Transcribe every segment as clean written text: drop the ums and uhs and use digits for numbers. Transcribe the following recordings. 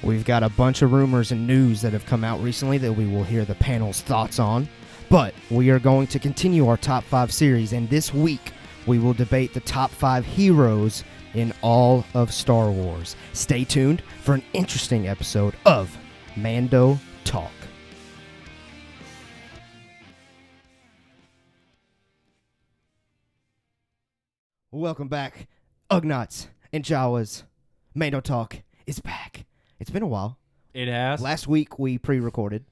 We've got a bunch of rumors and news that have come out recently that we will hear the panel's thoughts on. But we are going to continue our top 5 series, and this week we will debate the top 5 heroes in all of Star Wars. Stay tuned for an interesting episode of Mando Talk. Welcome back, Ugnaughts and Jawas. Mando Talk is back. It's been a while. It has. Last week we pre-recorded.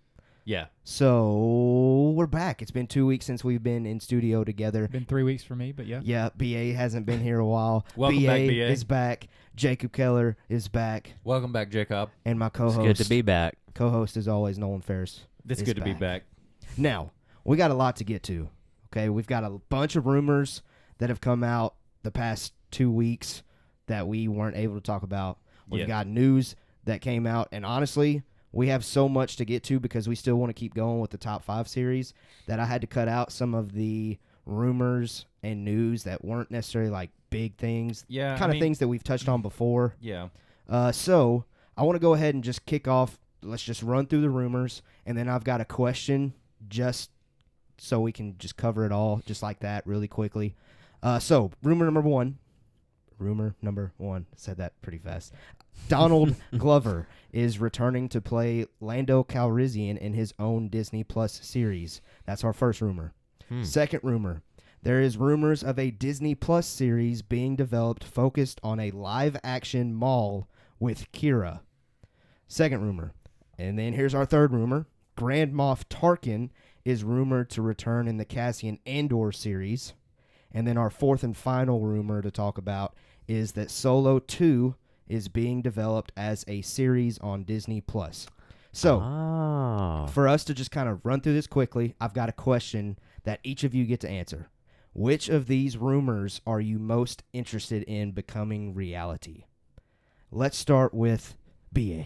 Yeah. So we're back. It's been 2 weeks since we've been in studio together. Been 3 weeks for me, but yeah. Yeah, BA hasn't been here a while. Welcome back, BA. is back. Jacob Keller is back. Welcome back, Jacob. And my co-host. It's good to be back. Co-host is always Nolan Ferris. It's good to be back. Now, we got a lot to get to. Okay, we've got a bunch of rumors that have come out the past 2 weeks that we weren't able to talk about. We've got news that came out, and honestly, we have so much to get to because we still want to keep going with the top 5 series that I had to cut out some of the rumors and news that weren't necessarily like big things. Yeah. Kind of things that we've touched on before. Yeah. So I want to go ahead and just kick off. Let's just run through the rumors, and then I've got a question just so we can just cover it all just like that really quickly. So rumor number one. Said that pretty fast. Donald Glover is returning to play Lando Calrissian in his own Disney Plus series. That's our first rumor. Second rumor. There is rumors of a Disney Plus series being developed focused on a live-action Maul with qi'ra. Second rumor. And then here's our third rumor. Grand Moff Tarkin is rumored to return in the Cassian Andor series. And then our fourth and final rumor to talk about is that Solo 2 is being developed as a series on Disney Plus. So, for us to just kind of run through this quickly, I've got a question that each of you get to answer. Which of these rumors are you most interested in becoming reality? Let's start with BA.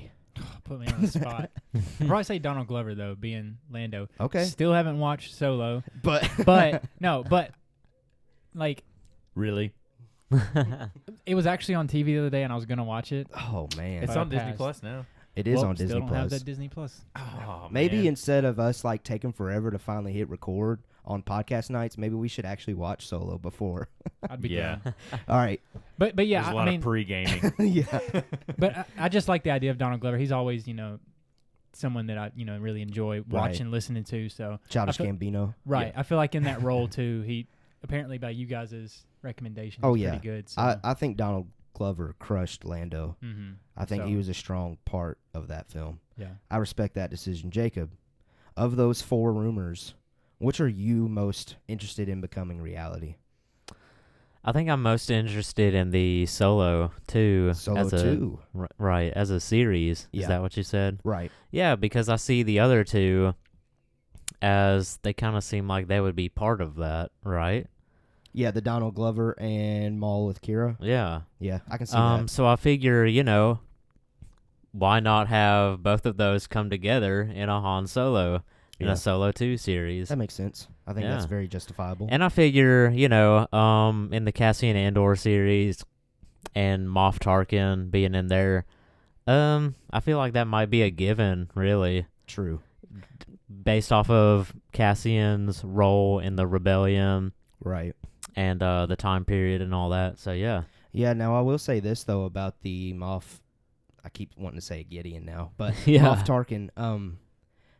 Put me on the spot. I'd probably say Donald Glover, though, being Lando. Okay. Still haven't watched Solo. But like, Really? it was actually on TV the other day, and I was going to watch it. oh, man. It's But on I Disney passed. Plus now. It is Well, on Disney still don't Plus. have that Disney Plus. Oh, Maybe man. instead of us like taking forever to finally hit record on podcast nights, maybe we should actually watch Solo before. I'd be Yeah. down. All right. But yeah, There's a I lot mean, of pre-gaming. Yeah. but I just like the idea of Donald Glover. He's always, someone that I, really enjoy watching, listening to. So Childish I feel- Gambino. Right. Yeah. I feel like in that role, too, he apparently by you guys' recommendation, Oh, he's yeah. pretty good. So. I think Donald Glover crushed Lando. Mhm. I think So- he was a strong part of that film. Yeah. I respect that decision. Jacob, of those 4 rumors, which are you most interested in becoming reality? I think I'm most interested in the Solo 2. Solo 2. Right, as a series. Yeah. Is that what you said? Right. Yeah, because I see the other 2 as they kind of seem like they would be part of that, right? Yeah, the Donald Glover and Maul with qi'ra. Yeah. Yeah, I can see that. So I figure, why not have both of those come together in a Han Solo, in Yeah. a Solo 2 series? That makes sense. I think that's Yeah. very justifiable. And I figure, in the Cassian Andor series and Moff Tarkin being in there, I feel like that might be a given, really, True. based off of Cassian's role in the rebellion Right. and the time period and all that. So, yeah. Yeah, now I will say this, though, about the Moff. I keep wanting to say Gideon now, but Yeah. Moff Tarkin,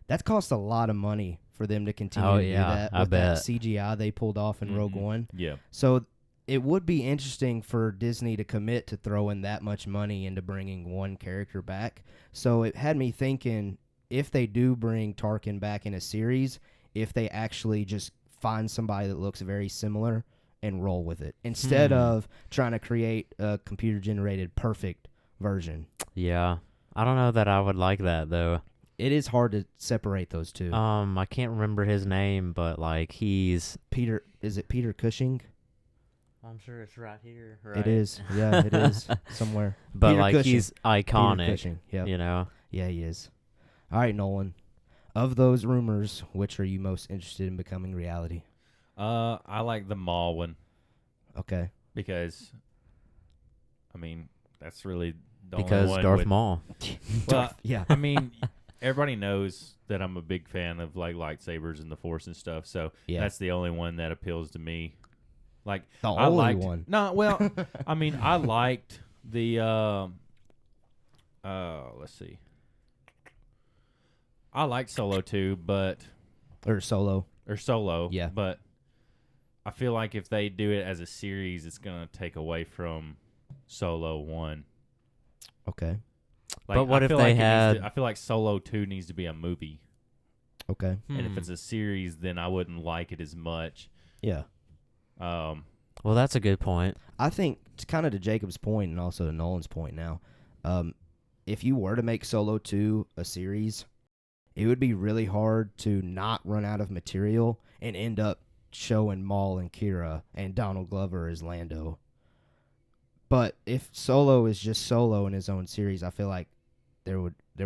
that cost a lot of money for them to continue Oh, to do yeah, that I with that bet. CGI they pulled off in Rogue Mhm. One. Yeah. So it would be interesting for Disney to commit to throwing that much money into bringing one character back. So it had me thinking, if they do bring Tarkin back in a series, if they actually just find somebody that looks very similar and roll with it, instead of trying to create a computer-generated perfect version. Yeah. I don't know that I would like that, though. It is hard to separate those two. I can't remember his name, but, he's... Is it Peter Cushing? I'm sure it's right here, right? It is. Yeah, it is somewhere. But, Peter Cushing. he's Peter iconic, Cushing. Yep. Yeah, he is. All right, Nolan. Of those rumors, which are you most interested in becoming reality? I like the Maul one Okay. because, that's really the only because one Darth with, Maul. Well, Yeah. I mean, everybody knows that I'm a big fan of like lightsabers and the Force and stuff. So Yeah. that's the only one that appeals to me. Like The I only liked, one. No, well, I mean, I liked the. Let's see. I liked Solo too, Or Solo. or Solo. Yeah. But I feel like if they do it as a series, it's gonna take away from Solo 1. Okay. Like, But what I if feel they like it needs had- to- I feel like Solo 2 needs to be a movie. Okay. And if it's a series, then I wouldn't like it as much. Yeah. Um, Well, that's a good point. I think kind of to Jacob's point and also to Nolan's point now, if you were to make Solo 2 a series, it would be really hard to not run out of material and end up showing Maul and Qi'ra and Donald Glover as Lando. But if Solo is just Solo in his own series, I feel like there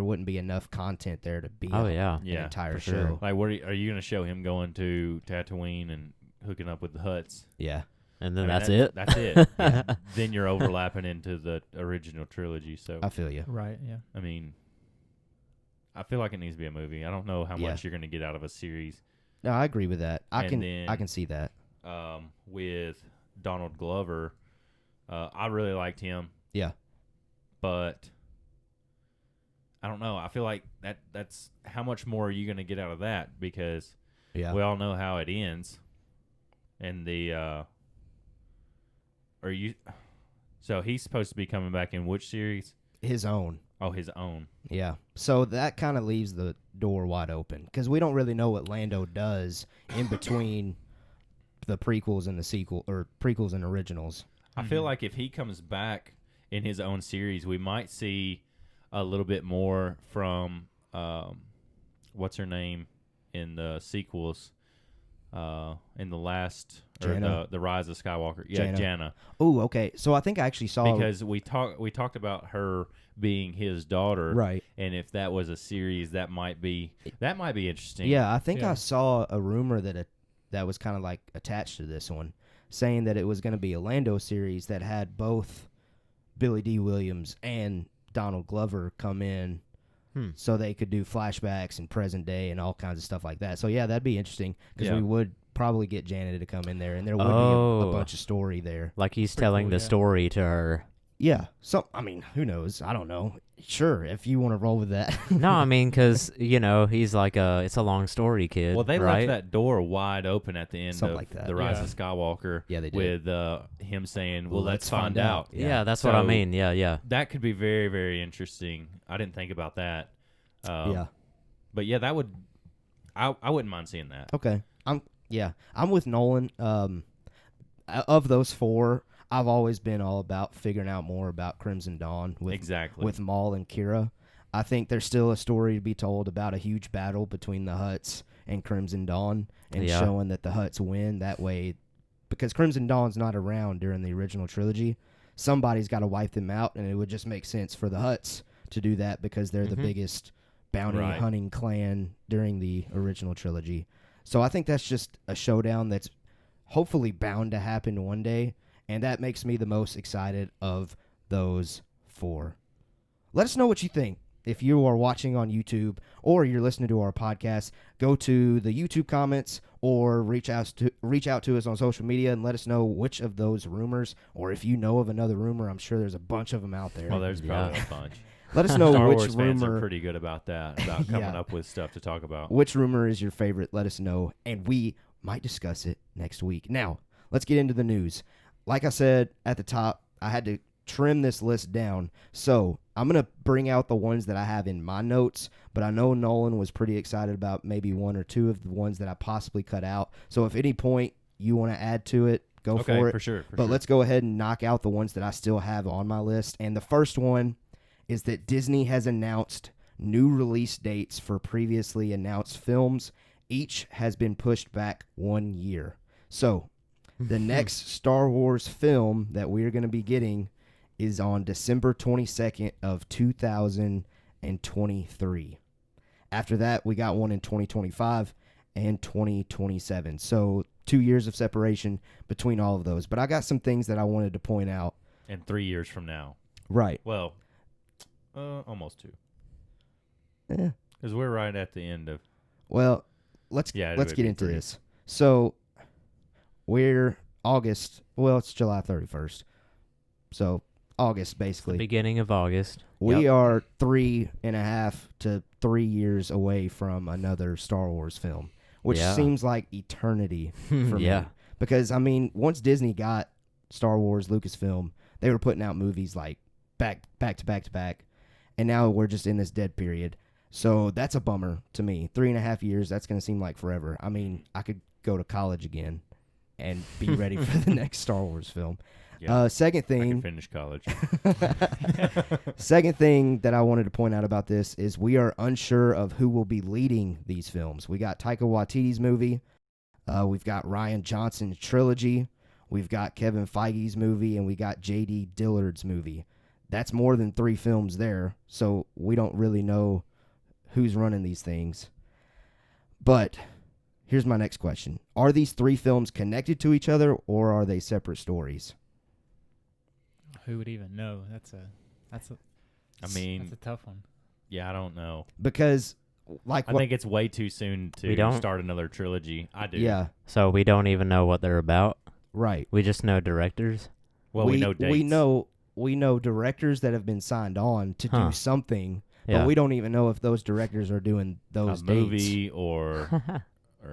wouldn't be enough content there to be Oh, yeah. an yeah. entire for show. sure. Like, what are you going to show him going to Tatooine and hooking up with the Hutts? Yeah. And then I mean, that's it. That's it. Yeah. Then you're overlapping into the original trilogy. So, I feel you. Right. Yeah. I mean, I feel like it needs to be a movie. I don't know how Yeah. much you're going to get out of a series. No, I agree with that. I And then- can see that. With Donald Glover, I really liked him. Yeah. But I don't know. I feel like that's how much more are you going to get out of that? Because Yeah. we all know how it ends. And the so he's supposed to be coming back in which series? His own. Oh, his own. Yeah. So that kind of leaves the door wide open because we don't really know what Lando does in between the prequels and the sequel or prequels and originals. I feel like if he comes back in his own series, we might see a little bit more from what's her name in the sequels, in the last or Janna. the Rise of Skywalker. Yeah, Janna. Janna. Oh, okay. So I think I actually saw Because we talked about her being his daughter, right. and if that was a series, that might be interesting. Yeah, I think Yeah. I saw a rumor that was kind of like attached to this one, saying that it was going to be a Lando series that had both Billy D. Williams and Donald Glover come in, so they could do flashbacks and present day and all kinds of stuff like that. So yeah, that'd be interesting because Yeah. we would probably get Janet to come in there, and there would be Oh. a bunch of story there. Like he's Pretty telling cool, the yeah. story to her. Yeah. So I mean, who knows? I don't know. Sure, if you want to roll with that. No, I mean, because, he's like it's a long story, kid. Well, they right? left that door wide open at the end Something of like that. the Rise Yeah. of Skywalker. Yeah, they did. With him saying, "Well, let's Let's find find out." out. Yeah, that's what I So- mean. Yeah. That could be very, very interesting. I didn't think about that. Yeah. But yeah, that would. I wouldn't mind seeing that. Okay. I'm with Nolan. Of those four, I've always been all about figuring out more about Crimson Dawn Exactly. with Maul and Qi'ra. I think there's still a story to be told about a huge battle between the Hutts and Crimson Dawn, and Yeah. showing that the Hutts win that way, because Crimson Dawn's not around during the original trilogy. Somebody's got to wipe them out, and it would just make sense for the Hutts to do that because they're the biggest bounty Right. hunting clan during the original trilogy. So I think that's just a showdown that's hopefully bound to happen one day, and that makes me the most excited of those four. Let us know what you think. If you are watching on YouTube or you're listening to our podcast, go to the YouTube comments or reach out to us on social media and let us know which of those rumors, or if you know of another rumor. I'm sure there's a bunch of them out there. Oh, there's probably a bunch. Let us know Star which Wars fans are rumor. pretty good about that, about coming Yeah. up with stuff to talk about. Which rumor is your favorite? Let us know, and we might discuss it next week. Now, let's get into the news. Like I said at the top, I had to trim this list down, so I'm going to bring out the ones that I have in my notes, but I know Nolan was pretty excited about maybe one or two of the ones that I possibly cut out. So if at any point you want to add to it, go Okay, for it. for sure. But let's go ahead and knock out the ones that I still have on my list. And the first one is that Disney has announced new release dates for previously announced films. Each has been pushed back 1 year. So the next Star Wars film that we're going to be getting is on December 22nd of 2023. After that, we got one in 2025 and 2027. So 2 years of separation between all of those. But I got some things that I wanted to point out. And 3 years from now. Right. Well, almost 2. Because we're right at the end of. Well, let's Yeah, it get would be into pretty- this. So we're August. Well, it's July 31st. So August, basically. Beginning of August. We are 3.5 to 3 years away from another Star Wars film, which Yeah. seems like eternity for Yeah. me. Because, I mean, once Disney got Star Wars, Lucasfilm, they were putting out movies like back to back to back. And now we're just in this dead period. So that's a bummer to me. 3.5 years, that's going to seem like forever. I mean, I could go to college again and be ready for the next Star Wars film. Yeah, Second I can thing, finish college. second thing that I wanted to point out about this is we are unsure of who will be leading these films. We got Taika Waititi's movie. We've got Rian Johnson's trilogy. We've got Kevin Feige's movie, and we got J.D. Dillard's movie. That's more than 3 films there, so we don't really know who's running these things. But here's my next question. Are these 3 films connected to each other, or are they separate stories? Who would even know? That's a I mean, that's a tough one. yeah, I don't know. Because, like, I think it's way too soon We to don't- start another trilogy. I do. yeah, So we don't even know what they're about. right. We just know directors. Well, we know dates. We know directors that have been signed on to Huh. do something, Yeah. but we don't even know if those directors are doing a those movie dates. or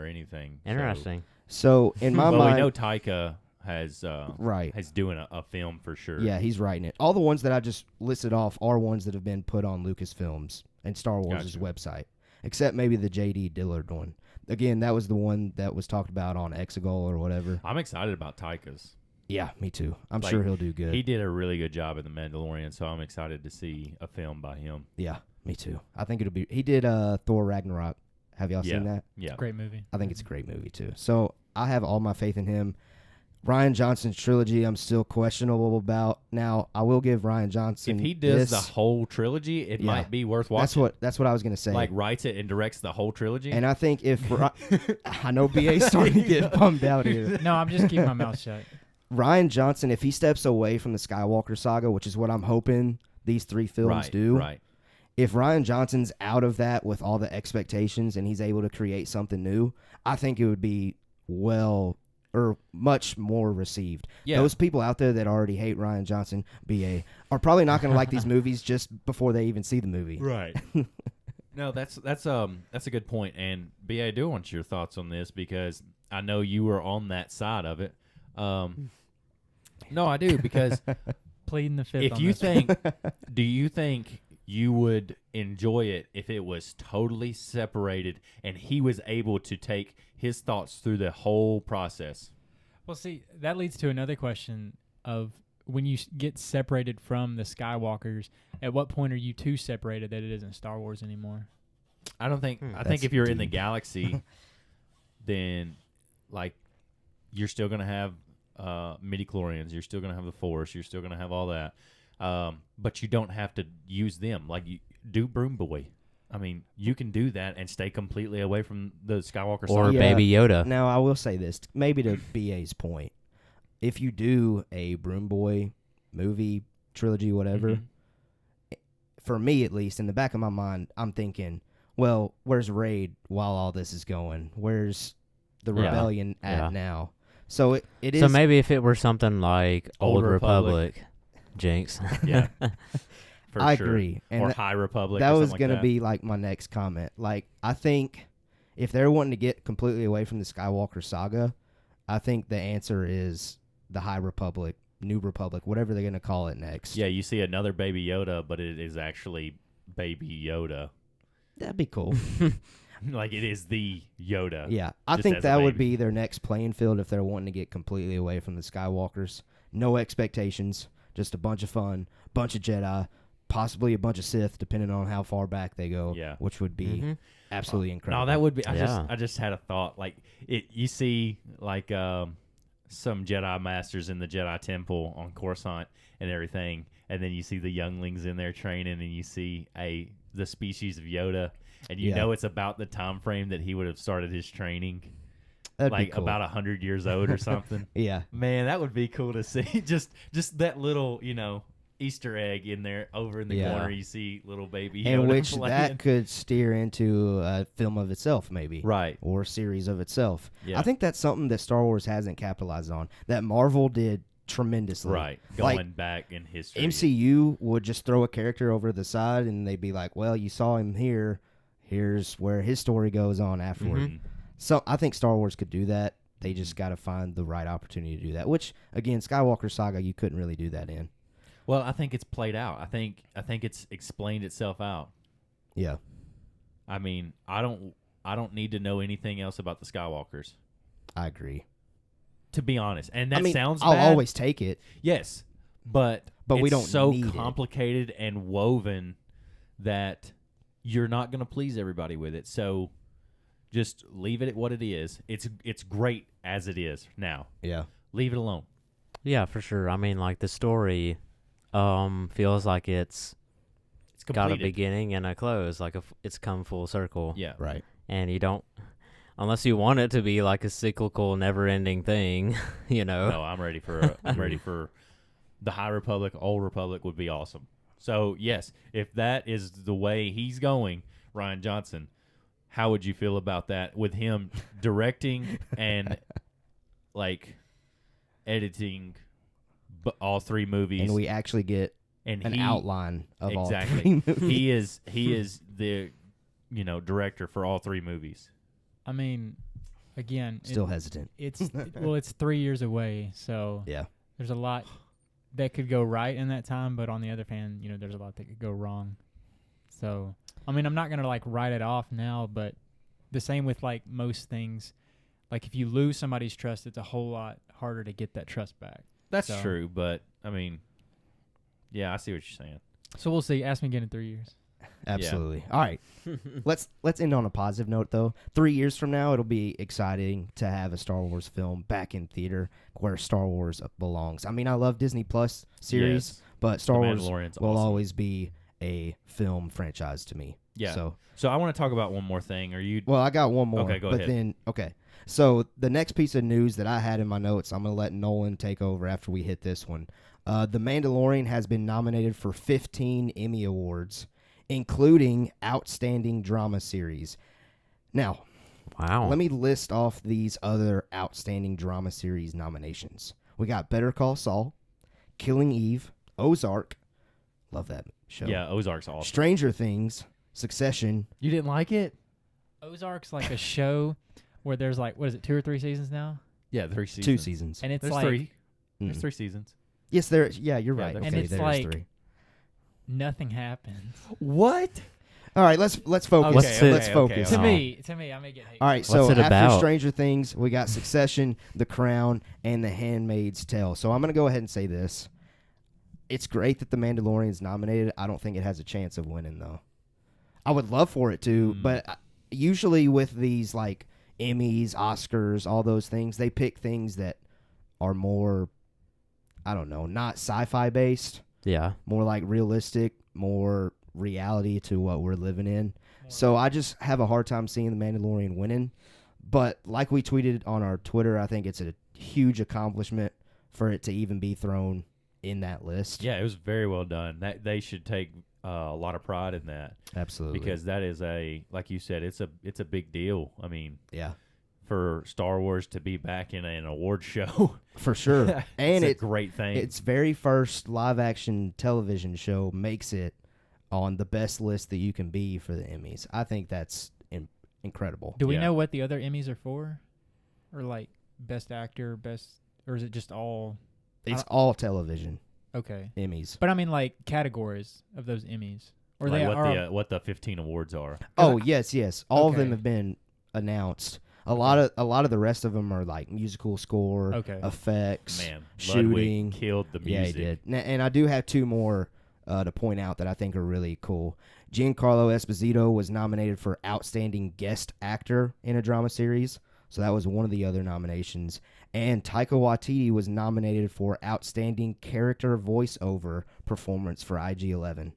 anything. So- Interesting. So in my Well, mind, we know Taika has right? has doing a film for sure. Yeah, he's writing it. All the ones that I just listed off are ones that have been put on Lucasfilms and Star Wars' Gotcha. website, except maybe the J.D. Dillard one. Again, that was the one that was talked about on Exegol or whatever. I'm excited about Taika's. Yeah, me too. I'm Like, sure he'll do good. He did a really good job in The Mandalorian, so I'm excited to see a film by him. Yeah, me too. I think it'll be. He did Thor Ragnarok. Have y'all seen that? Yeah. Great movie. I think it's a great movie too. So I have all my faith in him. Rian Johnson's trilogy, I'm still questionable about. Now I will give Rian Johnson. If he does the this. whole trilogy, it Yeah. might be worth watching. That's what I was gonna say. Like writes it and directs the whole trilogy. And I think if I know BA's starting to get bummed out here. No, I'm just keeping my mouth shut. Rian Johnson, if he steps away from the Skywalker saga, which is what I'm hoping these 3 films right, do, right. if Rian Johnson's out of that with all the expectations and he's able to create something new, I think it would be much more received. Yeah. Those people out there that already hate Rian Johnson, BA, are probably not going to like these movies just before they even see the movie. Right. No, that's a good point. And BA, I do want your thoughts on this because I know you were on that side of it. No, I do because Pleading the fifth. if on you this one. think, do you think you would enjoy it if it was totally separated and he was able to take his thoughts through the whole process? Well, see, that leads to another question of when you get separated from the Skywalkers, at what point are you too separated that it isn't Star Wars anymore? I don't think. I That's think if you're in the deep. galaxy, then like you're still gonna have midi-chlorians. You're still gonna have the Force. You're still gonna have all that. But you don't have to use them. Like you do Broom Boy. I mean, you can do that and stay completely away from the Skywalker Or saga. Yeah. Baby Yoda. Now, I will say this, maybe to BA's point. If you do a Broom Boy movie, trilogy, whatever, Mhm. for me at least, in the back of my mind, I'm thinking, well, where's Raid while all this is going? Where's the Yeah. rebellion at Yeah. now? So it is. So maybe if it were something like Old Old Republic. Republic, Jinx. Yeah. For I sure. agree. And Or that- High Republic. that or was something going to like be like my next comment. Like, I think if they're wanting to get completely away from the Skywalker saga, I think the answer is the High Republic, New Republic, whatever they're going to call it next. Yeah, you see another Baby Yoda, but it is actually Baby Yoda. That'd be cool. Like it is the Yoda. Yeah, I Just think as a that would baby. be their next playing field if they're wanting to get completely away from the Skywalkers. No expectations, just a bunch of fun, bunch of Jedi, possibly a bunch of Sith, depending on how far back they go. Yeah. Which would be Mhm. absolutely incredible. No, that would be. I Yeah. just had a thought. Like it, you see, like some Jedi masters in the Jedi Temple on Coruscant and everything, and then you see the younglings in there training, and you see the species of Yoda, and you Yeah. know it's about the time frame that he would have started his training, That'd be like cool. about 100 years old or something. Yeah. Man, that would be cool to see. just that little, Easter egg in there over in the Yeah. corner. You see little baby And Yoda which playing. that could steer into a film of itself, maybe. Right. Or a series of itself. Yeah. I think that's something that Star Wars hasn't capitalized on, that Marvel did tremendously. Right. Like, Going back in history. MCU would just throw a character over the side, and they'd be like, well, you saw him here. Here's where his story goes on afterward. Mhm. So I think Star Wars could do that. They just got to find the right opportunity to do that, which, again, Skywalker Saga, you couldn't really do that in. Well, I think it's played out. I think it's explained itself out. Yeah. I mean, I don't need to know anything else about the Skywalkers, I agree. to be honest. And that I mean, sounds I'll bad. always take it. Yes, but we it's don't so need it. complicated and woven that you're not going to please everybody with it. So just leave it at what it is. It's great as it is now. Yeah. Leave it alone. Yeah, for sure. I mean, like the story feels like it's It's got a completed. beginning and a close, like it's come full circle. Yeah. Right. And you don't, unless you want it to be like a cyclical, never-ending thing, you know. No, I'm ready for the High Republic. Old Republic would be awesome. So yes, if that is the way he's going, Rian Johnson, how would you feel about that with him directing and like editing all three movies? And we actually get and an outline of exactly. all three movies. He is the director for all three movies. I mean, again, Still hesitant. it's 3 years away, so Yeah. there's a lot that could go right in that time, but on the other hand, there's a lot that could go wrong. So, I mean, I'm not going to like write it off now, but the same with like most things. Like if you lose somebody's trust, it's a whole lot harder to get that trust back. That's So- true, but I mean, yeah, I see what you're saying. So we'll see. Ask me again in 3 years. Absolutely. All right. Let's end on a positive note, though. 3 years from now, it'll be exciting to have a Star Wars film back in theater where Star Wars belongs. I mean, I love Disney Plus series, Yes. but Star The Wars Mandalorian's will awesome. always be a film franchise to me. Yeah. So, So I want to talk about one more thing. Are you? well, I got one more. Okay, go but ahead. then, okay. So the next piece of news that I had in my notes, I'm going to let Nolan take over after we hit this one. The Mandalorian has been nominated for 15 Emmy Awards, including Outstanding Drama Series. Now, Wow. let me list off these other Outstanding Drama Series nominations. We got Better Call Saul, Killing Eve, Ozark. Love that show. Yeah, Ozark's awesome. Stranger Things, Succession. You didn't like it? Ozark's like a show where there's like, what is it, 2 or 3 seasons now? Yeah, 3 seasons. 2 seasons. And it's There's like 3. There's Mm. 3 seasons. Yes, there. Yeah, you're Yeah, right. there's Okay, And it's there's like- 3. nothing happens. What? All right, let's focus. What's it- Let's focus. To Oh. me, I may get hate. All right, What's so it after about? Stranger Things, we got Succession, The Crown, and The Handmaid's Tale. So I'm going to go ahead and say this. It's great that The Mandalorian's nominated. I don't think it has a chance of winning, though. I would love for it to, but usually with these, like, Emmys, Oscars, all those things, they pick things that are more, I don't know, not sci-fi based, Yeah. more like realistic, more reality to what we're living in. So I just have a hard time seeing The Mandalorian winning. But like we tweeted on our Twitter, I think it's a huge accomplishment for it to even be thrown in that list. Yeah, it was very well done. That they should take a lot of pride in that Absolutely. because that is like you said, it's a big deal. I mean, yeah, for Star Wars to be back in an award show, for sure. And it's a great thing. its very first live action television show makes it on the best list that you can be for the Emmys. I think that's incredible. Do we Yeah. know what the other Emmys are for? Or like best actor, or is it just all? It's all television Okay. Emmys. But I mean like categories of those Emmys. Or like they what are what the 15 awards are. Oh, yes. All of them Okay. have been announced. A lot of the rest of them are like musical score, Okay. effects, Man, shooting. Ludwig killed the Yeah, music. he did. And I do have 2 more to point out that I think are really cool. Giancarlo Esposito was nominated for Outstanding Guest Actor in a Drama Series, so that was one of the other nominations. And Taika Waititi was nominated for Outstanding Character Voiceover Performance for IG-11.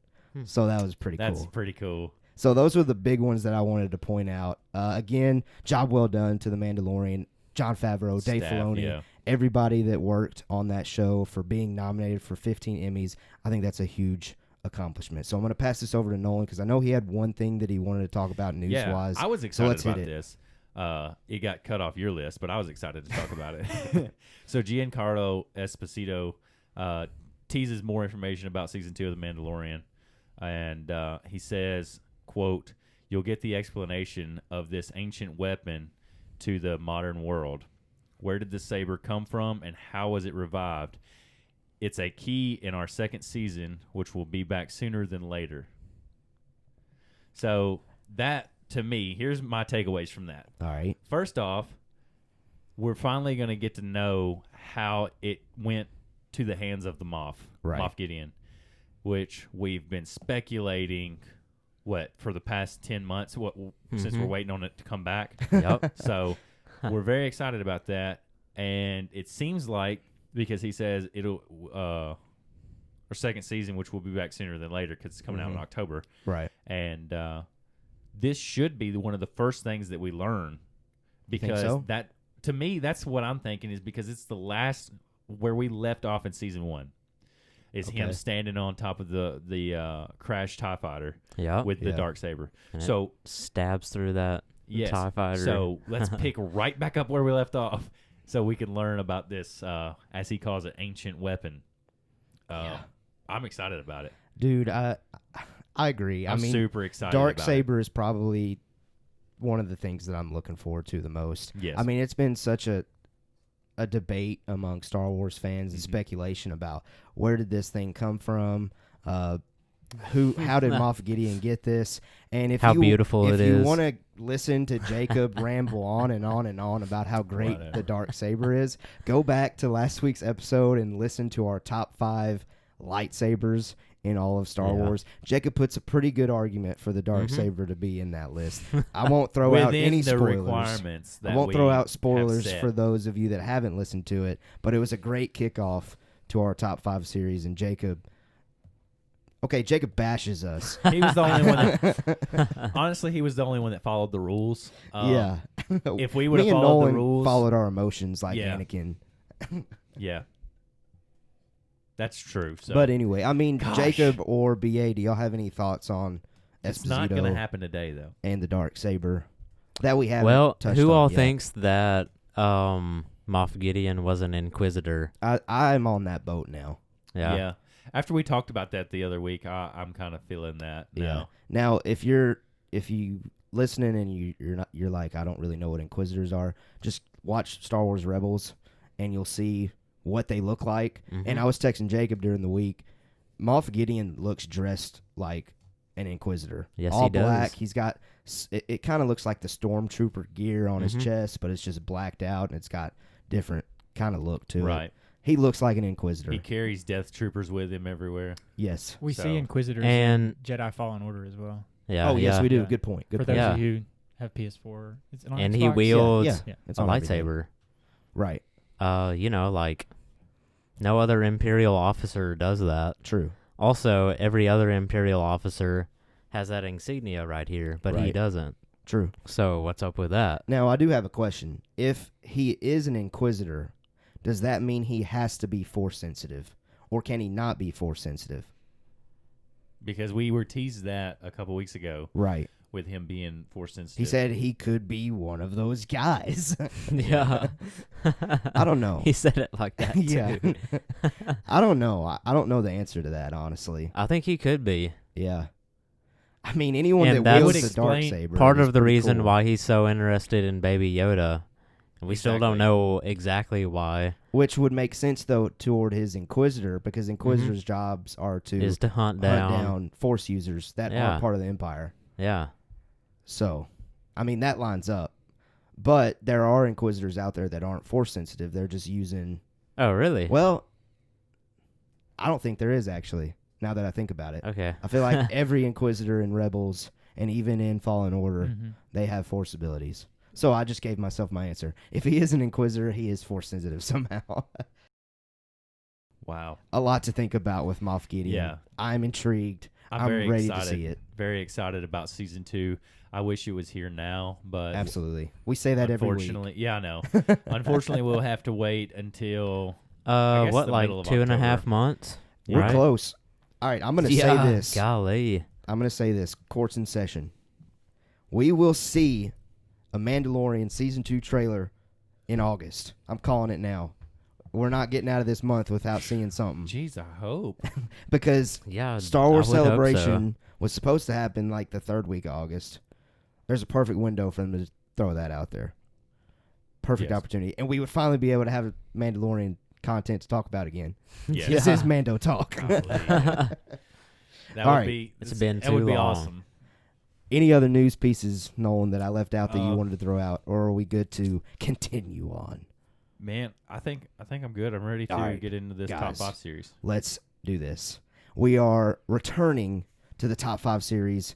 So that was pretty That's cool. pretty cool. So those were the big ones that I wanted to point out. Again, job well done to The Mandalorian, Jon Favreau, Dave Staff, Filoni, yeah. everybody that worked on that show for being nominated for 15 Emmys. I think that's a huge accomplishment. So I'm going to pass this over to Nolan because I know he had one thing that he wanted to talk about news-wise. I was excited so about this. It got cut off your list, but I was excited to talk about it. So Giancarlo Esposito teases more information about Season 2 of The Mandalorian. And he says, quote, "You'll get the explanation of this ancient weapon to the modern world. Where did the saber come from and how was it revived? It's a key in our second season, which will be back sooner than later." So that, to me, here's my takeaways from that. All right. First off, we're finally going to get to know how it went to the hands of the Moff, Right. Moff Gideon, which we've been speculating, for the past 10 months, since we're waiting on it to come back. Yep. So we're very excited about that. And it seems like, because he says it'll, our second season, which will be back sooner than later because it's coming out in October. Right. And this should be one of the first things that we learn, because so? that, to me, that's what I'm thinking, is because it's the last where we left off in season 1. Is him standing on top of the crashed TIE fighter with the Darksaber. And so it stabs through that TIE fighter. So let's pick right back up where we left off so we can learn about this, as he calls it, ancient weapon. I'm excited about it. Dude, I agree. I'm super excited about it. Darksaber is probably one of the things that I'm looking forward to the most. Yes. I mean, it's been such a debate among Star Wars fans and speculation about where did this thing come from, how did Moff Gideon get this, and if you want to listen to Jacob ramble on and on and on about how great the Darksaber is, go back to last week's episode and listen to our top 5 lightsabers in all of Star Wars. Jacob puts a pretty good argument for the Darksaber to be in that list. I won't throw out any spoilers. Requirements that I won't throw out spoilers for for those of you that haven't listened to it, but it was a great kickoff to our top 5 series, and Jacob bashes us. He was the only one that, honestly, he was the only one that followed the rules. Yeah. If we would have Me and followed Nolan the rules, followed our emotions like Anakin. Yeah. That's true. So. But anyway, I mean, Gosh. Jacob or BA, do y'all have any thoughts on it's not going to Esposito happen today, though. and the Darksaber that we haven't touched who on all yet? thinks that Moff Gideon was an Inquisitor? I'm on that boat now. Yeah. After we talked about that the other week, I'm kind of feeling that now. Yeah. Now, if you listening and you're like, I don't really know what Inquisitors are, just watch Star Wars Rebels, and you'll see what they look like. And I was texting Jacob during the week. Moff Gideon looks dressed like an Inquisitor. Yes, all he does. black. He's got it kind of looks like the Stormtrooper gear on his chest, but it's just blacked out, and it's got different kind of look to it. Right. He looks like an Inquisitor. He carries Death Troopers with him everywhere. Yes. We So- see Inquisitors And- in Jedi Fallen Order as well. Yeah. Oh, yes, we do. Yeah. Good point. Good For point. those Yeah. of you who have PS4, it's on And Xbox. he wields Yeah. It's a on everything. lightsaber. Right. Like no other Imperial officer does that. True. Also, every other Imperial officer has that insignia right here, but he Right. doesn't. True. So what's up with that? Now, I do have a question. If he is an Inquisitor, does that mean he has to be Force sensitive? Or can he not be Force sensitive? Because we were teased that a couple weeks ago Right. with him being Force sensitive. He said he could be one of those guys. Yeah. I don't know. He said it like that, Yeah. too. I don't know. I don't know the answer to that, honestly. I think he could be. Yeah. I mean, anyone And that that wields would the explain Darksaber Part is of the pretty reason cool. why he's so interested in Baby Yoda. And we still don't Exactly. know exactly why. Which would make sense, though, toward his Inquisitor, because Inquisitor's jobs are to Is to hunt hunt down. down Force users that Yeah. aren't part of the Empire. Yeah. So, I mean, that lines up. But there are Inquisitors out there that aren't Force sensitive. They're just using... Oh, really? Well, I don't think there is, actually, now that I think about it. Okay. I feel like every Inquisitor in Rebels and even in Fallen Order, Mhm. they have Force abilities. So I just gave myself my answer. If he is an Inquisitor, he is Force sensitive somehow. Wow. A lot to think about with Moff Gideon. Yeah. I'm intrigued. I'm very ready excited. to see it. Very excited about season 2. I wish it was here now, but Absolutely. We say that every week. unfortunately, yeah, I know. Unfortunately, we'll have to wait until guess what, the like middle of 2.5 October. months? We're right? close. All right, I'm going to Yeah, say this. Golly. I'm going to say this. Court's in session. We will see a Mandalorian Season 2 trailer in August. I'm calling it now. We're not getting out of this month without seeing something. Jeez, I hope. Because Yeah, Star Wars I would hope Celebration was supposed to happen like the 3rd week of August. There's a perfect window for them to throw that out there. Perfect Yes. opportunity. And we would finally be able to have Mandalorian content to talk about again. Yes. This is Mando Talk. Golly. That All would right. be. It's been that would too be long. awesome. Any other news pieces, Nolan, that I left out that you Uh, wanted to throw out? Or are we good to continue on? Man, I think I'm good. I'm ready to All right, get into this guys. top 5 series. Let's do this. We are returning to the top 5 series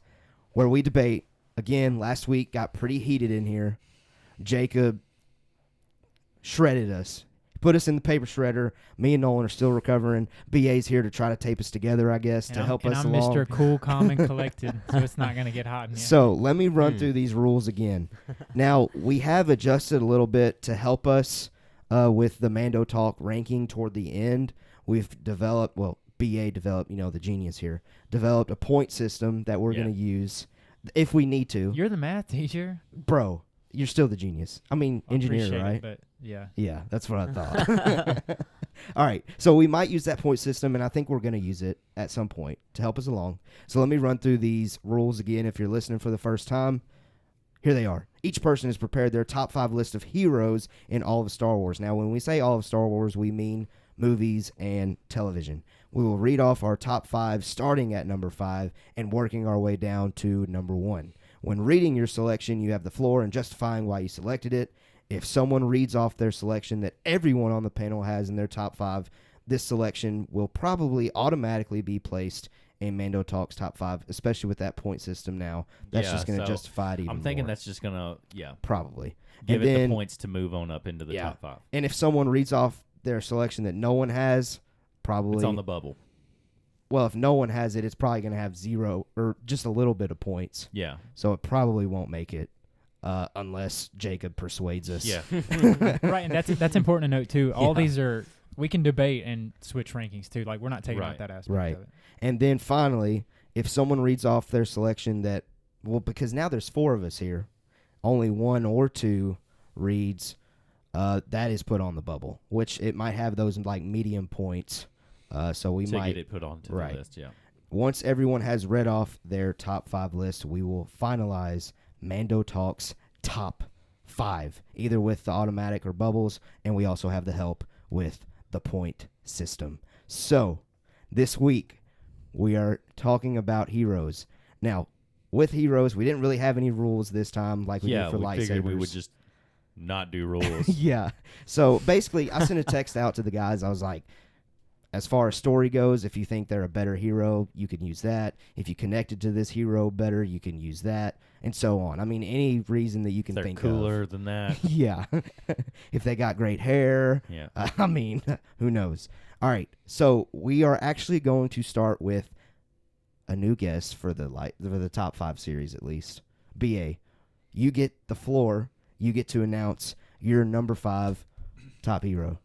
where we debate. Again, last week got pretty heated in here. Jacob shredded us. Put us in the paper shredder. Me and Nolan are still recovering. BA's here to try to tape us together, I guess, to help us I'm along. Mr. Cool, Calm, and Collected, so it's not going to get hot in here. So let me run through these rules again. Now, we have adjusted a little bit to help us with the Mando Talk ranking toward the end. We've developed, BA developed, the genius here, developed a point system that we're Yeah. going to use if we need to. You're the math teacher. Bro, you're still the genius. I mean, I engineer, appreciate right? it, but yeah. Yeah, that's what I thought. All right, so we might use that point system, and I think we're going to use it at some point to help us along. So let me run through these rules again if you're listening for the first time. Here they are. Each person has prepared their top 5 list of heroes in all of Star Wars. Now, when we say all of Star Wars, we mean movies and television. We will read off our top 5 starting at number 5 and working our way down to number 1. When reading your selection, you have the floor and justifying why you selected it. If someone reads off their selection that everyone on the panel has in their top 5, this selection will probably automatically be placed in Mando Talk's top 5, especially with that point system now. That's Yeah, just going to so justify it even I'm thinking more. that's just gonna Probably. give And it then- the points to move on up into the Yeah. top 5. And if someone reads off their selection that no one has, probably... It's on the bubble. Well, if no one has it, it's probably going to have 0 or just a little bit of points. Yeah. So it probably won't make it unless Jacob persuades us. Yeah. Right, and that's important to note too. All Yeah. these are we can debate and switch rankings too. Like we're not taking Right. out that aspect Right. of it. And then finally, if someone reads off their selection that, because now there's 4 of us here, only 1 or 2 reads, that is put on the bubble, which it might have those like medium points. So we to might get it put onto right. the list, yeah. Once everyone has read off their top 5 list, we will finalize Mando Talk's top 5, either with the automatic or bubbles, and we also have the help with the point system. So, this week, we are talking about heroes. Now, with heroes, we didn't really have any rules this time like we Yeah, did for we lightsabers. figured we would just not do rules. Yeah. So, basically, I sent a text out to the guys. I was like, as far as story goes, if you think they're a better hero, you can use that. If you connected to this hero better, you can use that, and so on. I mean, any reason that you can They're think cooler of. than that. Yeah. If they got great hair, Yeah. I mean, who knows? All right, so we are actually going to start with a new guest for the top 5 series at least. BA, you get the floor. You get to announce your number 5 top hero.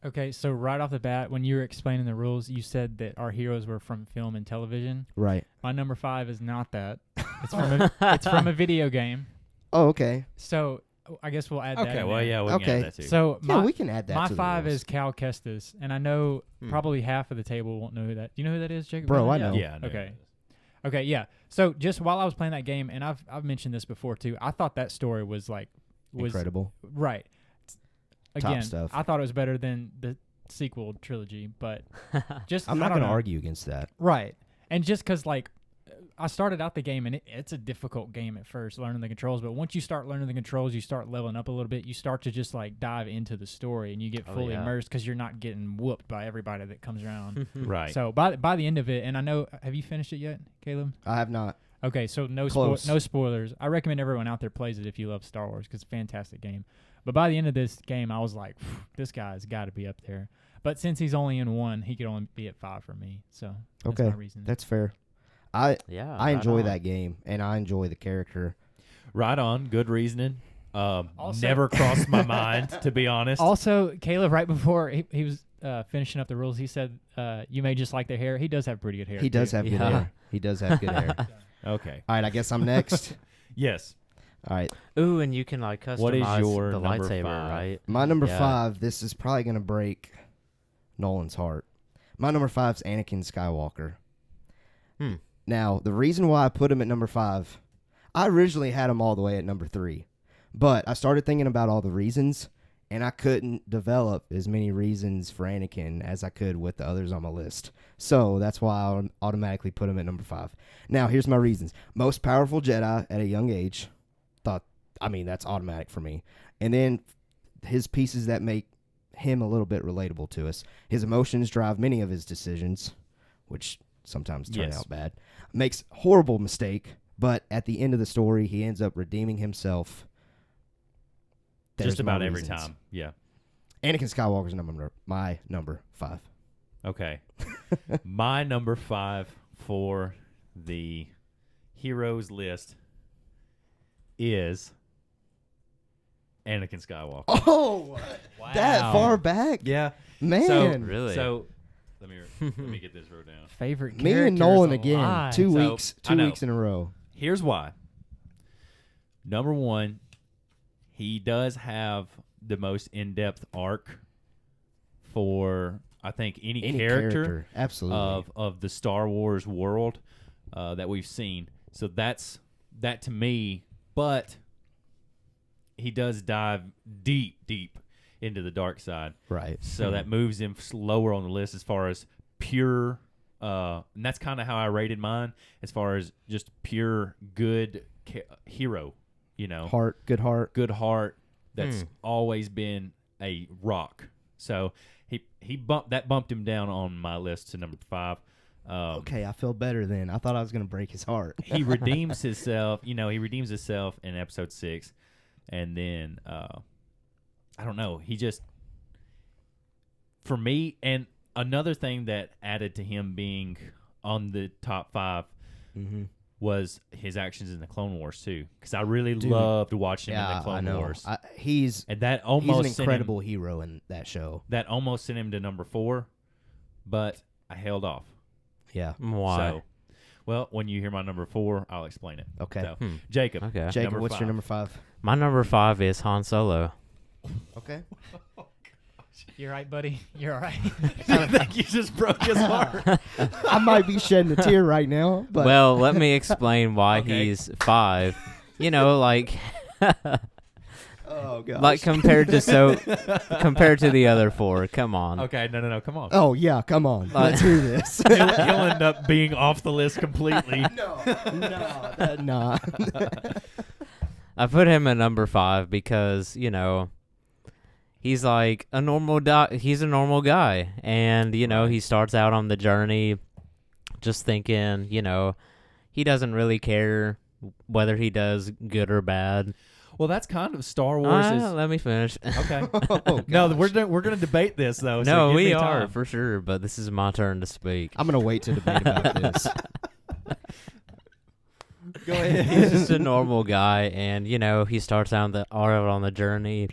Okay, so right off the bat, when you were explaining the rules, you said that our heroes were from film and television. Right. My number 5 is not that. It's from a video game. Oh, okay. So I guess we'll add that. Okay, in well, there. yeah, we Okay. can add that too. So Yeah, my we can add that my to the 5 rules. is Cal Kestis, and I know probably half of the table won't know who that. Do you know who that is, Jacob? Bro, I Really? know. Yeah, I know Okay. that. Okay, yeah. So just while I was playing that game, and I've mentioned this before too, I thought that story was Incredible. right. Top Again, stuff. I thought it was better than the sequel trilogy, but just I'm I not don't going to know. argue against that. Right. And just because, I started out the game, and it's a difficult game at first, learning the controls. But once you start learning the controls, you start leveling up a little bit. You start to just, dive into the story, and you get fully immersed because you're not getting whooped by everybody that comes around. Right. So by the end of it, and I know, have you finished it yet, Caleb? I have not. Okay, so no Close. no spoilers. I recommend everyone out there plays it if you love Star Wars because it's a fantastic game. But by the end of this game, I was like, this guy's got to be up there. But since he's only in 1, he could only be at 5 for me. So that's Okay. my reason. That's fair. I right enjoy on. that game, and I enjoy the character. Right on. Good reasoning. Also- Never crossed my mind, to be honest. Also, Caleb, right before he was finishing up the rules, he said you may just like their hair. He does have pretty good hair. He does too. have good Yeah. hair. He does have good hair. Okay. All right, I guess I'm next. Yes. All right, Ooh, and you can like customize What is your the number lightsaber, 5? right? my number Yeah. 5. This is probably gonna break Nolan's heart. My number 5 is Anakin Skywalker. Now, the reason why I put him at number 5, I originally had him all the way at number 3, but I started thinking about all the reasons, and I couldn't develop as many reasons for Anakin as I could with the others on my list. So that's why I automatically put him at number 5. Now, here's my reasons. Most powerful Jedi at a young age. That's automatic for me. And then his pieces that make him a little bit relatable to us. His emotions drive many of his decisions, which sometimes turn Yes. out bad. Makes horrible mistake, but at the end of the story, he ends up redeeming himself. There's Just my about every reasons. time. Yeah. Anakin Skywalker's my number 5. Okay. My number 5 for the heroes list is Anakin Skywalker. Oh, Wow. that far back? Yeah. Man. So, Really? So let me get this wrote down. Favorite Me character and Nolan is a again. lie. 2 So, weeks. I 2 know. weeks in a row. Here's why. Number 1, he does have the most in-depth arc for I think any character Absolutely. of the Star Wars world that we've seen. So that to me, but he does dive deep into the dark side. Right. So that moves him lower on the list as far as pure, and that's kind of how I rated mine, as far as just pure good hero, Good heart. good heart that's always been a rock. So he bumped him down on my list to number 5. Okay, I feel better then. I thought I was going to break his heart. He redeems himself. He redeems himself in episode 6, and then I don't know. He just, for me, and another thing that added to him being on the top 5 was his actions in the Clone Wars too, because I really loved watching him in the Clone Wars. He's And that an almost incredible hero in that show. that almost sent him to number 4, but I held off. Yeah. Why? So, well, when you hear my number 4, I'll explain it. Okay. So, Jacob. Okay. Jacob, number what's 5. your number 5? My number 5 is Han Solo. Okay. You're right, buddy. You're all right. I think you just broke his heart. I might be shedding a tear right now, but Well, let me explain why Okay. he's 5. Like oh god. like compared to the other 4. Come on. Okay, no, come on. Oh yeah, come on. Let's hear this. He'll end up being off the list completely. Nah. I put him at number 5 because, he's like a normal he's a normal guy, and he starts out on the journey just thinking, he doesn't really care whether he does good or bad. Well, that's kind of Star Wars. Let me finish. Okay. Oh, No, gosh. we're gonna debate this though. So No, give we me are time. for sure, but this is my turn to speak. I'm gonna wait to debate about this. Go ahead. He's just a normal guy, and he starts out on the journey,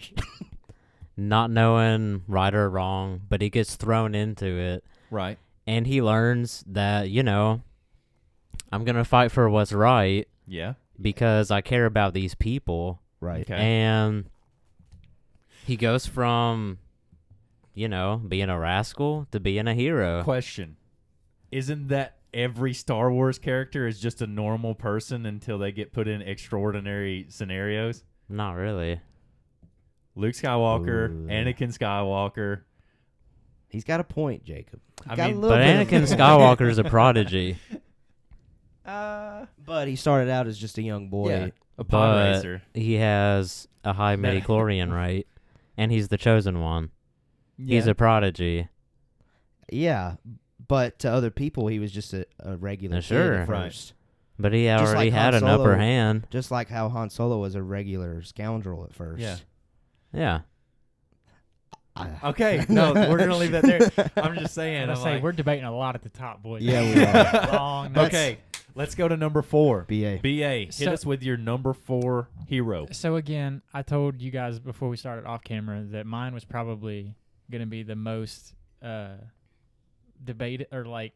not knowing right or wrong, but he gets thrown into it, Right. and he learns that I'm gonna fight for what's right Yeah. because I care about these people, Right. Okay. and he goes from being a rascal to being a hero. Question: isn't that every Star Wars character is just a normal person until they get put in extraordinary scenarios? Not really. Luke Skywalker, Ooh. Anakin Skywalker. He's got a point, Jacob. I Got a mean, little But bit of- Anakin Skywalker is a prodigy. But he started out as just a young boy. Yeah. A pod But racer. he has a high That- midichlorian, right? And he's the chosen one. He's a prodigy. Yeah, but to other people, he was just a regular kid Sure. at Right. first. But he Just already like had Han an upper Solo. hand. Just like how Han Solo was a regular scoundrel at first. Yeah. Yeah. Okay, no, we're gonna leave that there. I'm just saying. I I'm say like, we're debating a lot at the top, boys. Yeah, we are. Long. okay, Let's go to number 4. BA. BA, hit us with your number 4 hero. So again, I told you guys before we started off camera that mine was probably going to be the most debated or like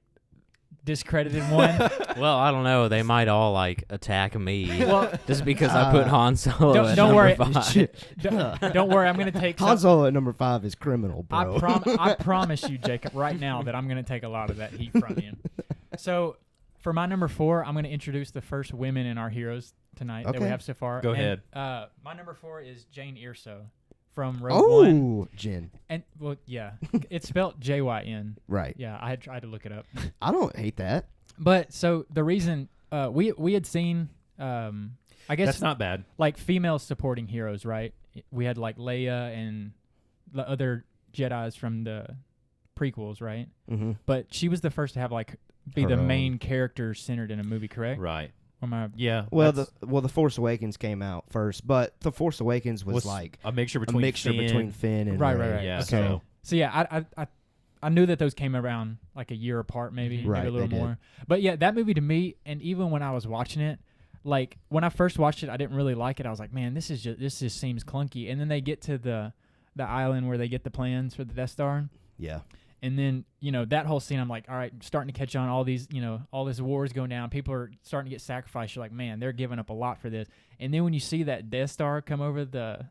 discredited one. Well, I don't know. They might all like attack me Well, just because I put Han Solo don't- at don't worry. number 5. Don't worry, I'm going to take Han Solo at number 5 is criminal, bro. I promise you, Jacob, right now that I'm going to take a lot of that heat from you. So for my number 4, I'm going to introduce the first women in our heroes tonight that we Okay. have so far. Go And, ahead. my number 4 is Jane Erso from Rogue One. Oh, Jin. And well, yeah, it's spelled JYN. Right. Yeah, I had tried to look it up. I don't hate that. But so the reason we had seen, I guess That's not bad. like female supporting heroes, right? We had like Leia and the other Jedis from the prequels, right? Mm-hmm. But she was the first to have like be Her the own. main character centered in a movie, correct? Right. Or am I- Yeah. Well, that's- the Force Awakens came out first, but the Force Awakens was like a mixture a between mixture between Finn and Right, Rey. right, right. Yeah. Okay. So So yeah, I knew that those came around like a year apart, maybe, Mhm. Right, maybe a little they did. more. But yeah, that movie to me, and even when I was watching it, like when I first watched it, I didn't really like it. I was like, man, this just seems clunky. And then they get to the island where they get the plans for the Death Star. Yeah. And then, that whole scene, I'm like, all right, starting to catch on. All these, all this war is going down. People are starting to get sacrificed. You're like, man, they're giving up a lot for this. And then when you see that Death Star come over the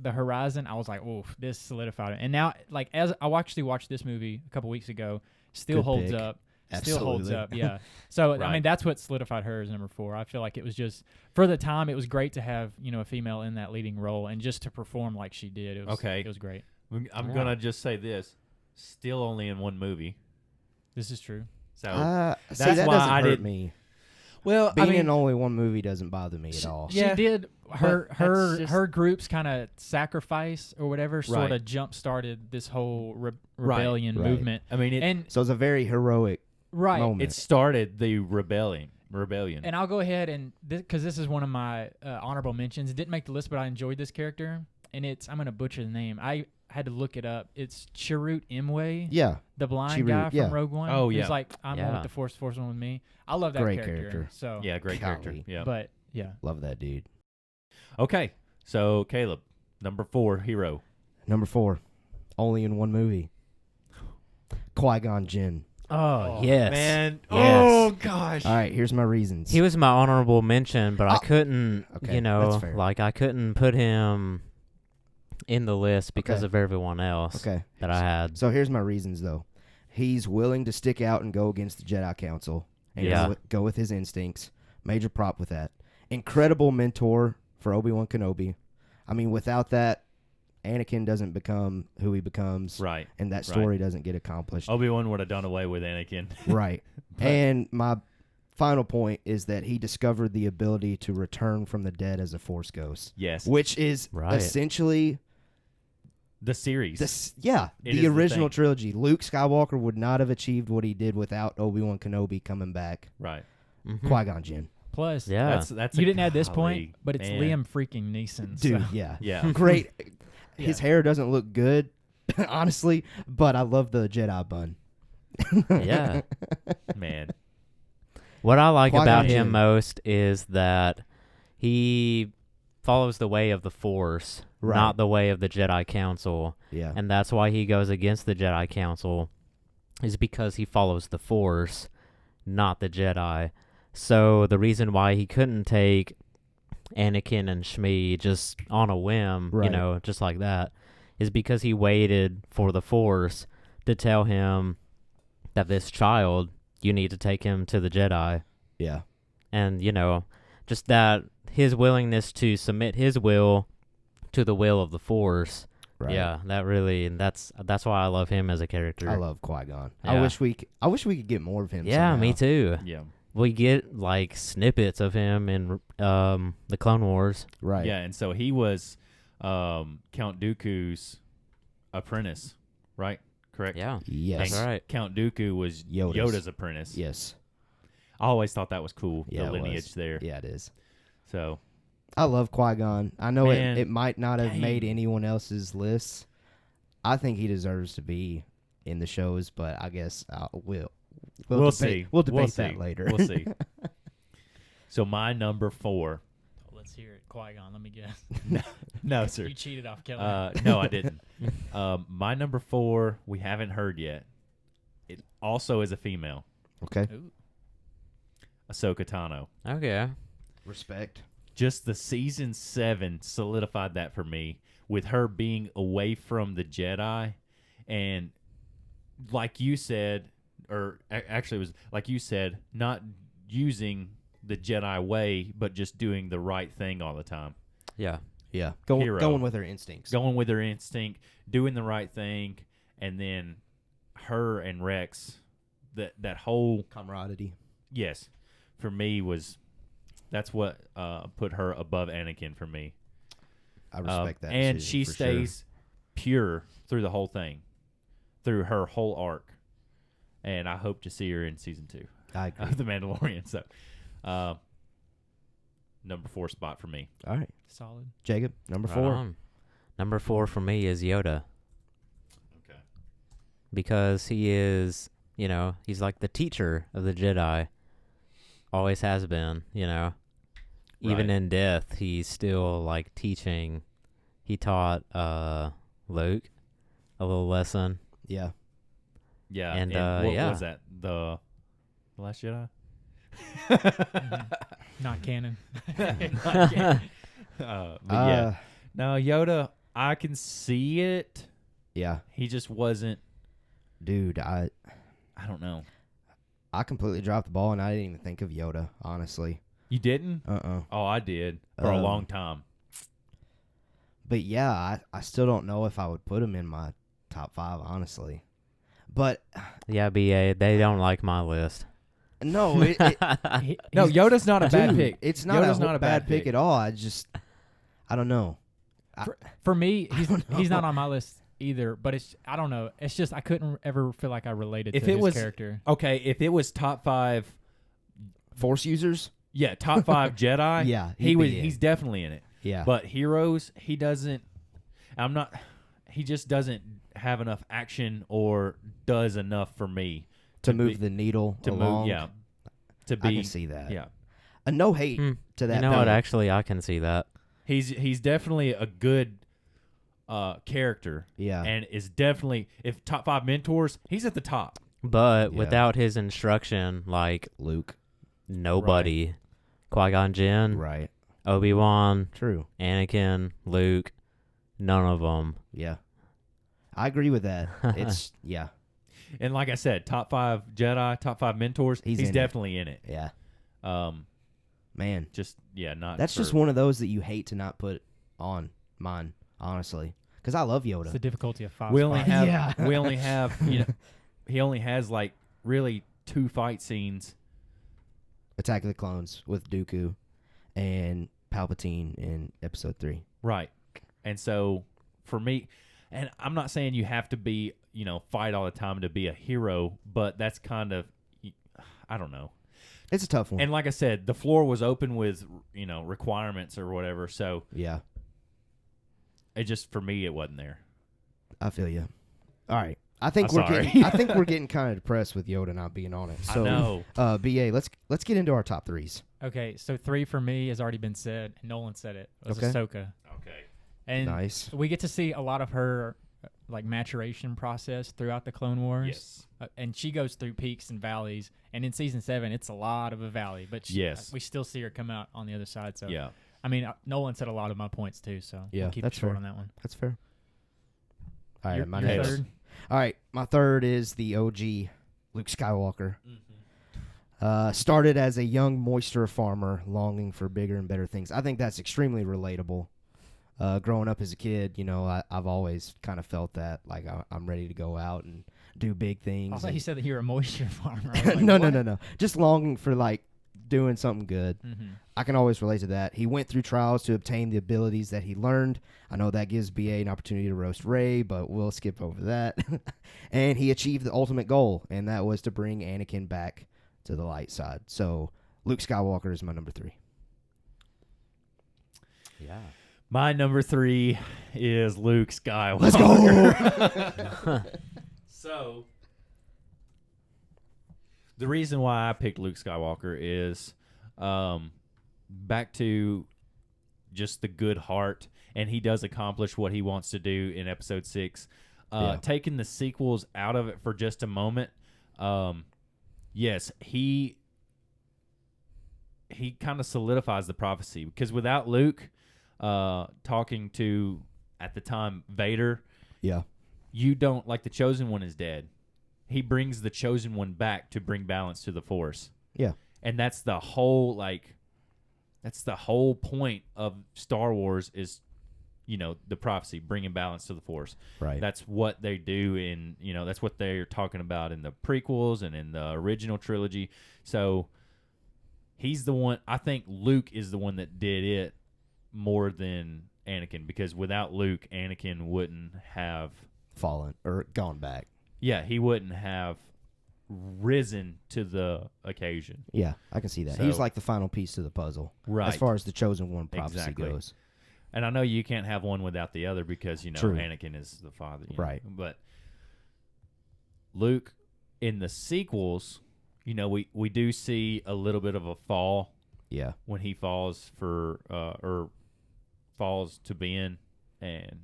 horizon, I was like, oof, this solidified it. And now, like, as I actually watched this movie a couple weeks ago, still Good holds pick. up. Still holds Absolutely. up, yeah. So, I Right. mean, that's what solidified her as number 4. I feel like it was just, for the time, it was great to have, a female in that leading role and just to perform like she did. It was, Okay. It was great. I'm Yeah. gonna just say this: still only in one movie. This is true. So See, that's that why doesn't I hurt didn't- me. well, Being in only one movie doesn't bother me at She- all. Yeah, She did her but her that's just- her group's kind of sacrifice or whatever sort Right. of jump started this whole Right, rebellion right. movement. I mean, And So it's a very heroic right, moment. it started the rebellion. and I'll go ahead and because this is one of my honorable mentions. It didn't make the list, but I enjoyed this character, and I'm gonna butcher the name. I had to look it up. It's Chirrut Imwe, Yeah. the blind Chirrut, guy from yeah. Rogue One. Oh, who's yeah. like I'm one Yeah. with the Force one with me. I love that Great character. character. So Yeah, great character. Golly. Yeah. but yeah, Love that dude. Okay, so Caleb, number 4 hero. Number 4, only in one movie. Qui-Gon Jinn. Oh, yes. man. Yes. Oh gosh. All right, here's my reasons. He was my honorable mention, but I Ah, couldn't, okay, that's fair. like I couldn't put him in the list because Okay. of everyone else Okay. that I had. So here's my reasons, though. He's willing to stick out and go against the Jedi Council and Yeah. go with his instincts. Major prop with that. Incredible mentor for Obi-Wan Kenobi. I mean, without that, Anakin doesn't become who he becomes, Right. and that story doesn't get accomplished. Obi-Wan would have done away with Anakin. Right. But- And my final point is that he discovered the ability to return from the dead as a Force ghost, Yes. which is Right. essentially The series. It is the the original thing. trilogy. Luke Skywalker would not have achieved what he did without Obi-Wan Kenobi coming back. Right. Mhm. Qui-Gon Jinn. plus Yeah. That's you a didn't add this golly, point, but it's man. Liam freaking Neeson. Dude, so. yeah. Yeah. Great. His Yeah. hair doesn't look good, honestly, but I love the Jedi bun. Yeah. Man. What I like Qui-Gon about him Jinn. most is that he follows the way of the Force, Right. not the way of the Jedi Council. Yeah. And that's why he goes against the Jedi Council, is because he follows the Force, not the Jedi. So the reason why he couldn't take Anakin and Shmi just on a whim, Right. just like that, is because he waited for the Force to tell him that this child, you need to take him to the Jedi. Yeah. And, just that his willingness to submit his will to the will of the Force. Right. Yeah, that's why I love him as a character. I love Qui-Gon. Yeah. I wish we could get more of him. Yeah, somehow. me too. Yeah. We get like snippets of him in the Clone Wars. Right. Yeah, and so he was Count Dooku's apprentice, right? Correct? Yeah, Yes. that's right. Count Dooku was Yoda's apprentice. Yes. I always thought that was cool, Yeah, the it lineage was. there. Yeah, it is. So, I love Qui-Gon. I know Man, it might not have dang. made anyone else's lists. I think he deserves to be in the shows, but I guess We'll see. We'll debate see. that later. We'll see. So my number 4. Let's hear it. Qui-Gon, let me guess. No, sir. You cheated off Kelly. No, I didn't. My number 4, we haven't heard yet. It also is a female. Okay. Ooh. Ahsoka Tano. Okay. Respect. Just the season 7 solidified that for me, with her being away from the Jedi, and like you said, or actually it was like you said, not using the Jedi way, but just doing the right thing all the time. Yeah. Yeah. Hero. Going with her instincts. Going with her instinct, doing the right thing, and then her and Rex, that whole camaraderie. yes, for me that's what put her above Anakin for me. I respect that. And decision she for stays pure through the whole thing, through her whole arc. And I hope to see her in season 2 sure. I agree. of The Mandalorian. So, number 4 spot for me. All right. Solid. Jacob, number Right 4. on. Number 4 for me is Yoda. Okay. Because he is, he's like the teacher of the Jedi. Always has been, Even Right. in death, he's still like teaching. He taught Luke a little lesson. Yeah. Yeah. And, what yeah. was that? The Last Jedi? Not canon. Not yet. But yeah. No, Yoda, I can see it. Yeah. He just wasn't, Dude, I don't know. I completely dropped the ball, and I didn't even think of Yoda, honestly. You didn't? Uh-uh. Oh, I did for a long time. But yeah, I still don't know if I would put him in my top 5, honestly. But Yeah, BA, they don't like my list. no, No, Yoda's not a bad dude, pick. It's not Yoda's not a bad pick at all. I don't know. For me, he's don't know. he's not on my list either. But I don't know. It's just I couldn't ever feel like I related If to it his was- character. Okay, if it was top 5, Force users? yeah, top 5 Jedi, Yeah, he'd be in. he's definitely in it. Yeah. But heroes, he just doesn't have enough action or does enough for me to be- move the needle to along. move. Yeah, to I be. can see that. Yeah, No hate to that. You know what? point. Actually, I can see that. he's definitely a good character. Yeah. And is definitely, if top 5 mentors, he's at the top. But Yeah. without his instruction, like Luke. nobody, Qui-Gon Jinn, Right. Obi-Wan, True. Anakin, Luke, none of them. Yeah. I agree with that. It's yeah. And like I said, top 5 Jedi, top 5 mentors, He's he's in it. definitely in it. Yeah. Um, Man. just not. That's just for- one of those that you hate to not put on mine, honestly. Because I love Yoda. It's the difficulty of 5. We only spots. have Yeah. we only have he only has like really 2 fight scenes. Attack of the Clones with Dooku and Palpatine in Episode 3. Right. And so for me, and I'm not saying you have to be, fight all the time to be a hero, but that's kind of, I don't know. It's a tough one. And like I said, the floor was open with, requirements or whatever. So yeah. it just, for me, it wasn't there. I feel you. All right. I think I'm we're sorry. getting. I think we're getting kind of depressed with Yoda not being on it. So, I know. BA, let's get into our top 3s. Okay, so 3 for me has already been said. Nolan said it. It was Okay. Ahsoka. Okay. And Nice. we get to see a lot of her like maturation process throughout the Clone Wars. Yes. And she goes through peaks and valleys. And in season 7, it's a lot of a valley, but Yes. we still see her come out on the other side. So Yeah. I mean, Nolan said a lot of my points too. So Yeah, we'll keep that's it short fair. on that one. That's fair. All right, Your- my your next. third? All right, my third is the OG, Luke Skywalker. Started as a young moisture farmer, longing for bigger and better things. I think that's extremely relatable. Growing up as a kid, I've always kind of felt that, like I'm ready to go out and do big things. I thought and- he said that you're a moisture farmer. I was like, no, what? no. Just longing for like doing something good. Mm-hmm. I can always relate to that. He went through trials to obtain the abilities that he learned. I know that gives BA an opportunity to roast Rey, but we'll skip over that. And he achieved the ultimate goal, and that was to bring Anakin back to the light side. So Luke Skywalker is my number 3. Yeah. My number 3 is Luke Skywalker. Let's go. So, The reason why I picked Luke Skywalker is back to just the good heart, and he does accomplish what he wants to do in Episode 6. Taking the sequels out of it for just a moment, yes, he kind of solidifies the prophecy, because without Luke talking to, at the time, Vader, you don't, like, the Chosen One is dead. He brings the Chosen One back to bring balance to the Force. Yeah. And that's the whole, point of Star Wars is, the prophecy, bringing balance to the Force. Right. That's what they do in, that's what they're talking about in the prequels and in the original trilogy. So he's the one, I think Luke is the one that did it more than Anakin, because without Luke, Anakin wouldn't have fallen or gone back. Yeah, he wouldn't have risen to the occasion. Yeah, I can see that. He's like the final piece to the puzzle, right? As far as the Chosen One prophecy goes. And I know you can't have one without the other, because True. Anakin is the father, right? But Luke in the sequels, we do see a little bit of a fall. Yeah, when he falls or falls to Ben and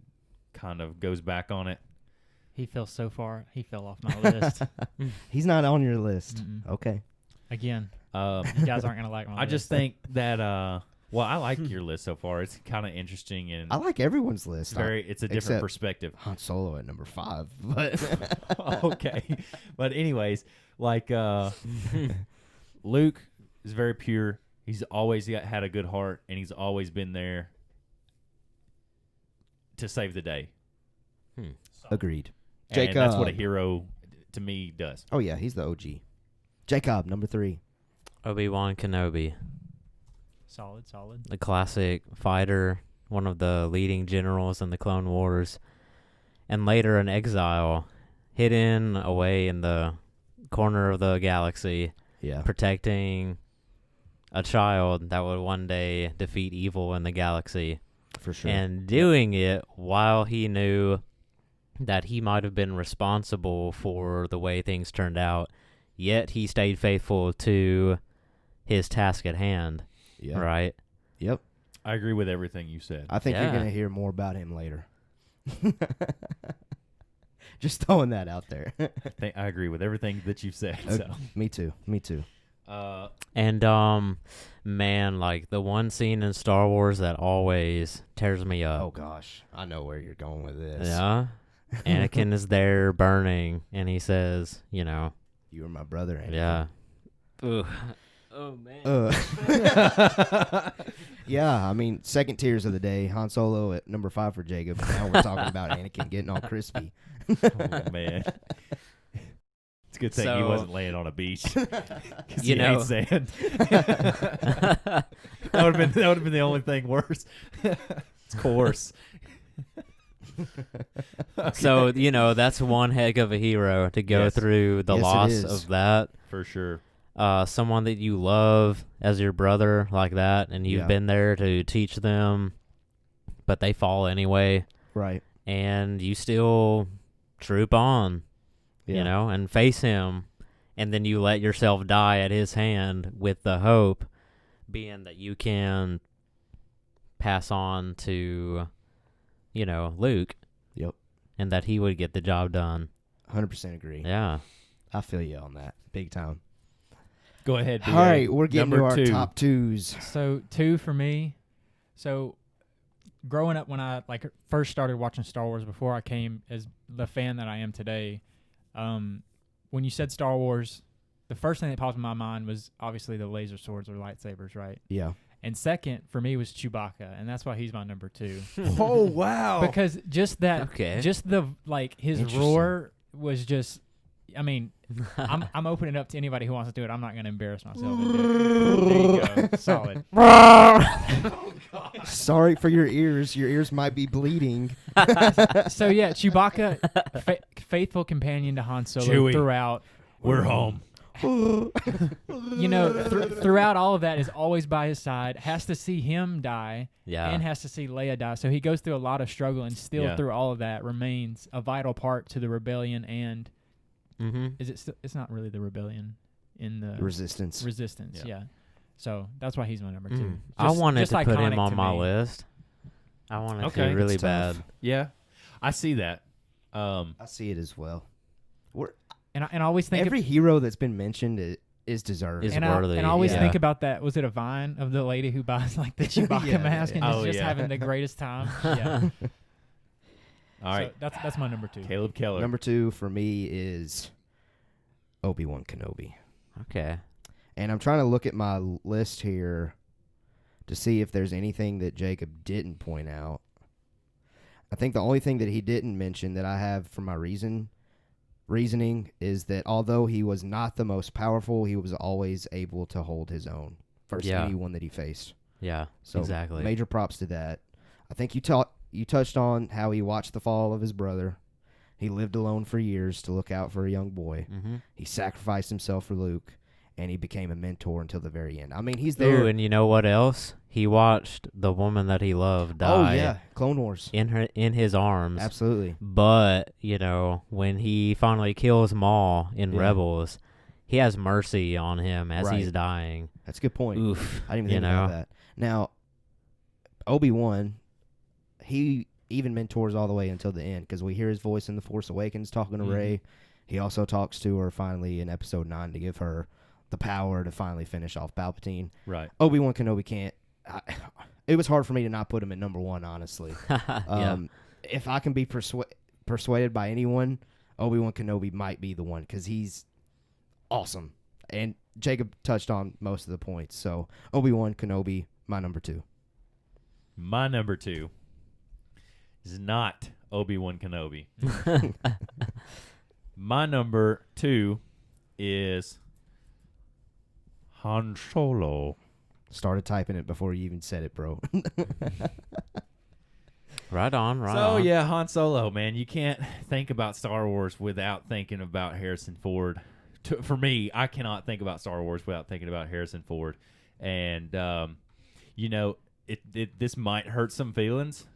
kind of goes back on it. He fell so far. He fell off my list. He's not on your list. Mm-mm. Okay. Again, you guys aren't gonna like my list. I just think that well, I like your list so far. It's kind of interesting, and I like everyone's list. It's a different perspective. Han Solo at number 5, but okay. But anyways, like Luke is very pure. He's always had a good heart, and he's always been there to save the day. Agreed. And that's what a hero to me does. Oh yeah, he's the OG. Jacob, number 3. Obi-Wan Kenobi. Solid. The classic fighter, one of the leading generals in the Clone Wars, and later an exile, hidden away in the corner of the galaxy, protecting a child that would one day defeat evil in the galaxy. For sure. And doing it while he knew that he might have been responsible for the way things turned out, yet he stayed faithful to his task at hand. Yeah. Right? Yep. I agree with everything you said. I think you're going to hear more about him later. Just throwing that out there. I agree with everything that you've said. So. Me too. And man, like the one scene in Star Wars that always tears me up. Oh gosh, I know where you're going with this. Yeah. Anakin is there burning, and he says, "You were my brother, Anakin." Yeah. Ugh. Oh man. Yeah, I mean, second tiers of the day. Han Solo at number 5 for Jacob. Now we're talking about Anakin getting all crispy. Oh man. It's a good thing he wasn't laying on a beach. He hates sand. That would have been the only thing worse. It's coarse. Okay. So, that's one heck of a hero to go through the loss of that. For sure. Someone that you love as your brother like that, and you've been there to teach them, but they fall anyway. Right. And you still troop on, and face him, and then you let yourself die at his hand with the hope being that you can pass on to, Luke. Yep. And that he would get the job done. 100% agree. Yeah. I feel you on that. Big time. Go ahead. All right, we're getting Number to our 2. top 2s. So 2 for me. So growing up, when I first started watching Star Wars, before I came as the fan that I am today, when you said Star Wars, the first thing that popped in my mind was obviously the laser swords or lightsabers, right? Yeah. And second for me was Chewbacca, and that's why he's my number 2. Oh wow! Because just that, just the his roar was just. I mean, I'm opening up to anybody who wants to do it. I'm not going to embarrass myself and do it. There you go. Solid. Oh, sorry for your ears. Your ears might be bleeding. So, yeah, Chewbacca, faithful companion to Han Solo Chewie, throughout. We're home. Throughout all of that is always by his side, has to see him die, and has to see Leia die. So he goes through a lot of struggle, and still through all of that remains a vital part to the rebellion and... Mm-hmm. Is it? It's not really the rebellion. in the Resistance. Resistance. Yeah. Yeah. So that's why he's my number 2. I wanted just to put him iconic on to my me. list. I wanted Okay. to really It's bad. tough. Yeah, I see that. I see it as well. And I always think Every hero that's been mentioned is deserved. Is and worthy. I always yeah. think about that. Was it a Vine of the lady who buys like the Chewbacca Yeah, mask yeah. and Oh, is just yeah. having the greatest time? Yeah. All right, So that's my number 2. Caleb Keller. Number 2 for me is Obi-Wan Kenobi. Okay. And I'm trying to look at my list here to see if there's anything that Jacob didn't point out. I think the only thing that he didn't mention that I have for my reasoning is that although he was not the most powerful, he was always able to hold his own versus Yeah. anyone that he faced. Yeah. So exactly. major props to that. I think you touched on how he watched the fall of his brother. He lived alone for years to look out for a young boy. Mm-hmm. He sacrificed himself for Luke, and he became a mentor until the very end. I mean, he's there. Ooh, and you know what else? He watched the woman that he loved die. Oh yeah, Clone Wars. In his arms. Absolutely. But, when he finally kills Maul in Yeah. Rebels, he has mercy on him as he's Right. dying. That's a good point. Oof. I didn't even think about that. Now, Obi-Wan, he even mentors all the way until the end because we hear his voice in The Force Awakens talking to Mhm. Rey. He also talks to her finally in Episode 9 to give her the power to finally finish off Palpatine. Right. Obi-Wan Kenobi can't. It was hard for me to not put him at number 1, honestly. Yeah. If I can be persuaded by anyone, Obi-Wan Kenobi might be the one because he's awesome. And Jacob touched on most of the points. So Obi-Wan Kenobi, my number 2. My number 2 is not Obi-Wan Kenobi. My number 2 is Han Solo. Started typing it before you even said it, bro. Right on. So yeah, Han Solo, man. You can't think about Star Wars without thinking about Harrison Ford. For me, I cannot think about Star Wars without thinking about Harrison Ford. And this might hurt some feelings,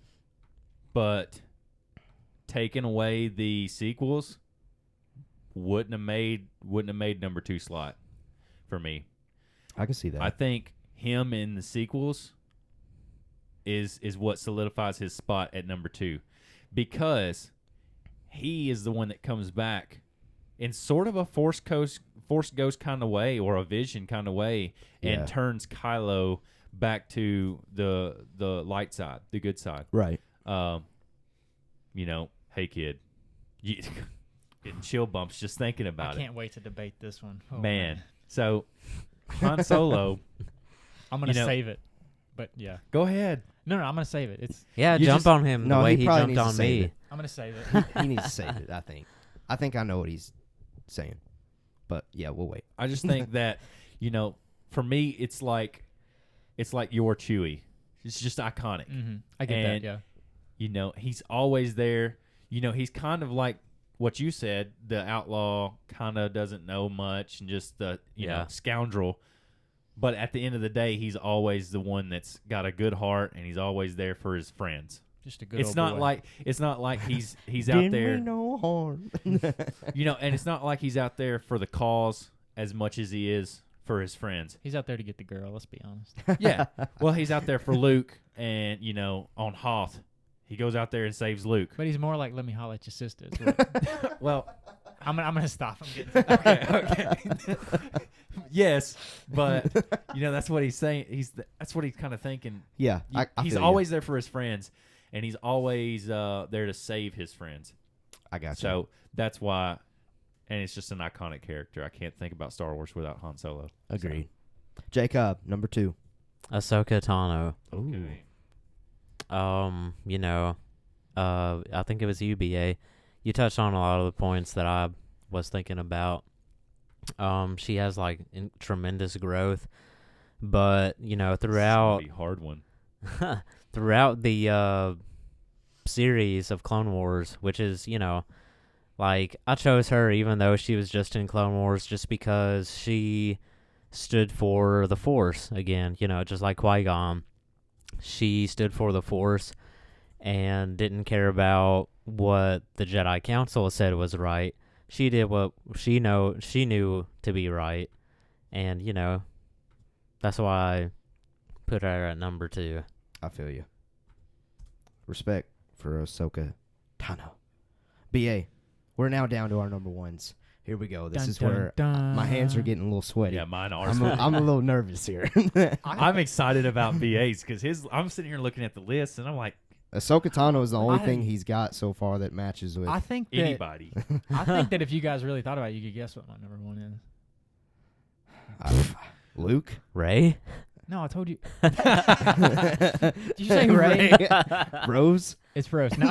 but taking away the sequels wouldn't have made number 2 slot for me. I can see that. I think him in the sequels is what solidifies his spot at number 2 because he is the one that comes back in sort of a Force Ghost kind of way or a Vision kind of way and turns Kylo back to the light side, the good side. Right. Hey kid, you getting chill bumps just thinking about I can't wait to debate this one. Oh, Man, so Han Solo. I'm gonna save it, but yeah. Go ahead. No, I'm gonna save it. It's Yeah, You jump just- on him No, the way he he probably jumped needs to on save me. it. I'm gonna save it. He needs to save it, I think. I think I know what he's saying. But yeah, we'll wait. I just think that, for me, it's like your Chewie. It's just iconic. Mm-hmm. I get And- that. Yeah. He's always there. He's kind of like what you said. The outlaw kind of doesn't know much and just the scoundrel. But at the end of the day, he's always the one that's got a good heart and he's always there for his friends. Just a good. It's old not boy. like he's out Didn't there. mean no harm. And it's not like he's out there for the cause as much as he is for his friends. He's out there to get the girl. Let's be honest. Yeah. Well, he's out there for Luke and, on Hoth. He goes out there and saves Luke. But he's more like, let me holler at your sister. is what- Well, I'm gonna stop. I'm getting. okay. Yes, but that's what he's saying. That's what he's kind of thinking. Yeah. I He's feel you. always there for his friends, and he's always there to save his friends. I got you. So that's why, and it's just an iconic character. I can't think about Star Wars without Han Solo. Agreed. Jacob, number 2. Ahsoka Tano. Okay. I think it was UBA. You touched on a lot of the points that I was thinking about. She has tremendous growth, but throughout It's gonna be a hard one. throughout the series of Clone Wars, which is I chose her even though she was just in Clone Wars, just because she stood for the Force again. Just like Qui-Gon, she stood for the Force and didn't care about what the Jedi Council said was right. She did what she knew to be right, And, that's why I put her at number 2. I feel you. Respect for Ahsoka Tano. BA, we're now down to our number ones. Here we go. This Dun, is dun, where dun. my hands are getting a little sweaty. Yeah, mine are. I'm a little nervous here. I'm excited about BA's because I'm sitting here looking at the list and I'm like, Ahsoka Tano is the only I- thing he's got so far that matches with. I think that anybody. I think that if you guys really thought about it, you could guess what my number 1 is. Luke? Ray? No, I told you. Did you say Ray? Rose? It's Rose. No,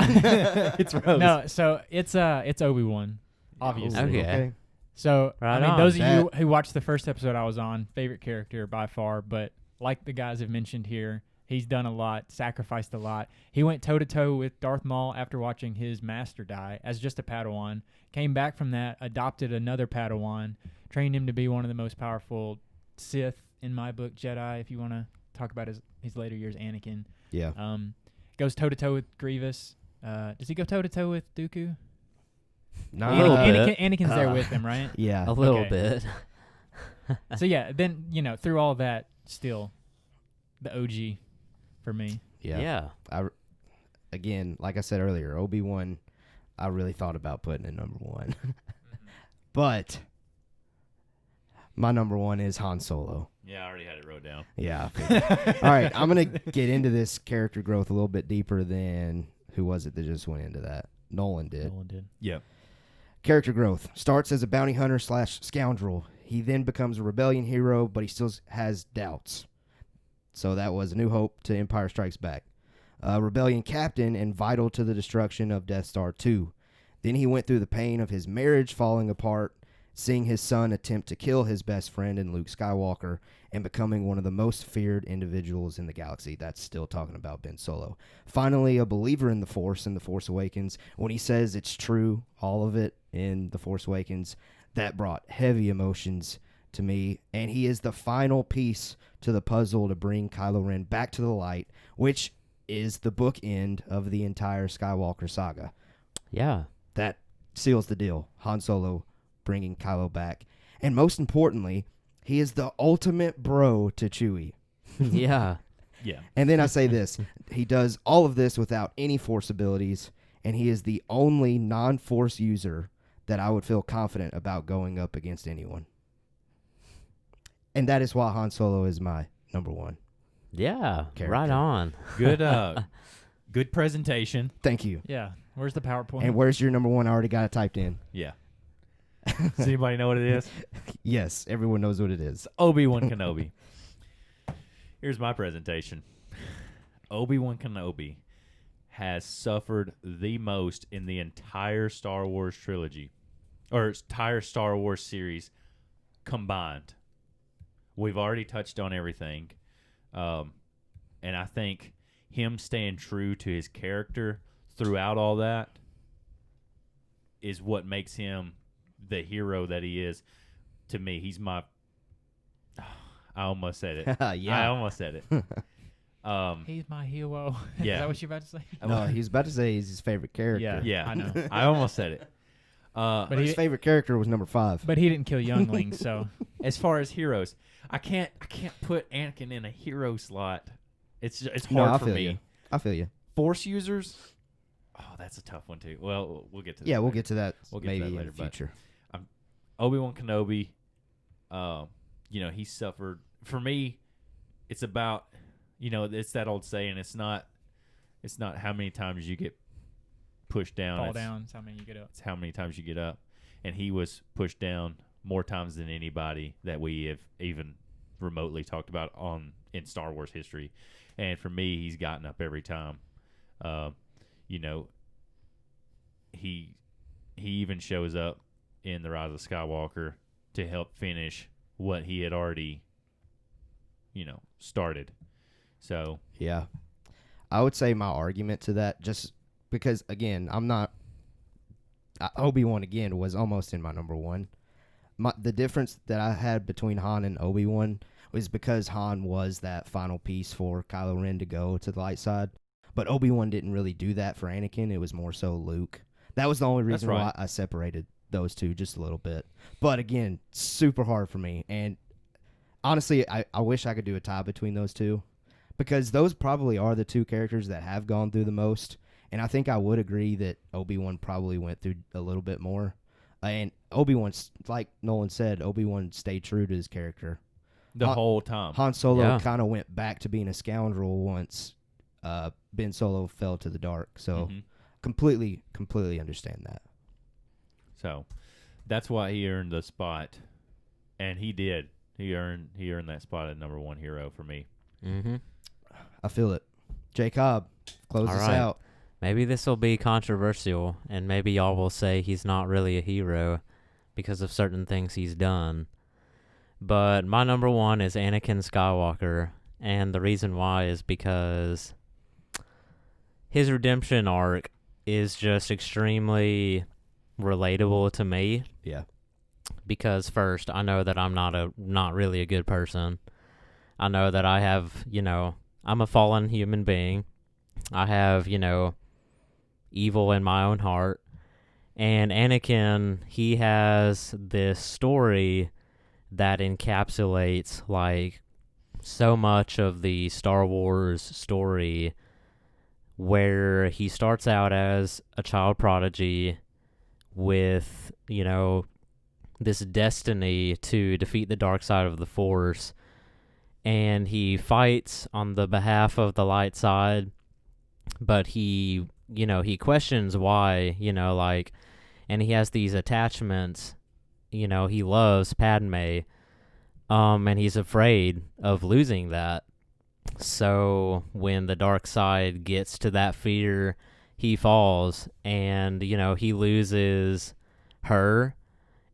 It's Rose. no. So it's Obi-Wan, obviously. Okay. So Right I mean, on. those of you who watched the first episode I was on, favorite character by far. But like the guys have mentioned here, he's done a lot, sacrificed a lot. He went toe to toe with Darth Maul after watching his master die as just a Padawan. Came back from that, adopted another Padawan, trained him to be one of the most powerful Sith in my book, Jedi. If you want to talk about his later years, Anakin. Yeah. Goes toe to toe with Grievous. Does he go toe to toe with Dooku? No. A little bit. Anakin's there with him, right? Yeah. A little Okay. bit. So yeah, then through all that, still the OG for me. Yeah. Again, like I said earlier, Obi-Wan, I really thought about putting in number 1. But my number 1 is Han Solo. Yeah, I already had it wrote down. Yeah. All right, I'm going to get into this character growth a little bit deeper than who was it that just went into that? Nolan did. Nolan did. Yeah. Character growth. Starts as a bounty hunter / scoundrel. He then becomes a rebellion hero, but he still has doubts. So that was A New Hope to Empire Strikes Back. Rebellion captain and vital to the destruction of Death Star 2. Then he went through the pain of his marriage falling apart, seeing his son attempt to kill his best friend in Luke Skywalker, and becoming one of the most feared individuals in the galaxy. That's still talking about Ben Solo. Finally, a believer in the Force in The Force Awakens. When he says it's true, all of it in The Force Awakens, that brought heavy emotions to me. And he is the final piece to the puzzle to bring Kylo Ren back to the light, which is the bookend of the entire Skywalker saga. Yeah. That seals the deal. Han Solo bringing Kylo back. And most importantly, he is the ultimate bro to Chewie. Yeah. Yeah. And then I say this. He does all of this without any Force abilities, and he is the only non-Force user that I would feel confident about going up against anyone. And that is why Han Solo is my number 1. Yeah. Character. Right on. Good presentation. Thank you. Yeah. Where's the PowerPoint? And where's your number 1? I already got it typed in. Yeah. Does anybody know what it is? Yes, everyone knows what it is. Obi-Wan Kenobi. Here's my presentation. Obi-Wan Kenobi has suffered the most in the entire Star Wars trilogy, or entire Star Wars series combined. We've already touched on everything. And I think him staying true to his character throughout all that is what makes him the hero that he is. To me, he's my... I almost said it. Yeah. I almost said it. He's my hero. Yeah. Is that what you're about to say? No, he was about to say he's his favorite character. Yeah. Yeah. I know. I almost said it. But But his he- favorite character was number 5. But he didn't kill younglings, so As far as heroes, I can't put Anakin in a hero slot. It's No, hard I for feel me. you. I feel you. Force users, that's a tough one too. Well, we'll get to that. Yeah, we'll later. get to that We'll get to maybe that in later, the but- future. Obi-Wan Kenobi, he suffered. For me, it's about, it's that old saying. It's not how many times you get pushed down. fall it's, down. That's how many you get up. It's how many times you get up. And he was pushed down more times than anybody that we have even remotely talked about in Star Wars history. And for me, he's gotten up every time. He even shows up in The Rise of Skywalker to help finish what he had already, started. So, Yeah. I would say my argument to that, just because, again, Obi-Wan, again, was almost in my number 1. The difference that I had between Han and Obi-Wan was because Han was that final piece for Kylo Ren to go to the light side. But Obi-Wan didn't really do that for Anakin. It was more so Luke. That was the only reason right. why I separated those two just a little bit. But again, super hard for me. And honestly, I wish I could do a tie between those two, because those probably are the two characters that have gone through the most. And I think I would agree that Obi-Wan probably went through a little bit more. And Obi-Wan's, like Nolan said, Obi-Wan stayed true to his character. The whole time. Han Solo Yeah. kind of went back to being a scoundrel once Ben Solo fell to the dark. So completely understand that. So that's why he earned the spot, and he did. He earned that spot at number one hero for me. Mm-hmm. I feel it. J. Cobb, close All us right. out. Maybe this will be controversial, and maybe y'all will say he's not really a hero because of certain things he's done. But my number one is Anakin Skywalker, and the reason why is because his redemption arc is just extremely relatable to me. Yeah. Because first, I know that I'm not really a good person. I know that I have, I'm a fallen human being. I have, evil in my own heart. And Anakin, he has this story that encapsulates like so much of the Star Wars story, where he starts out as a child prodigy with, this destiny to defeat the dark side of the Force, and he fights on the behalf of the light side, but he questions why, and he has these attachments. He loves Padme, and he's afraid of losing that. So when the dark side gets to that fear, he falls, and, he loses her,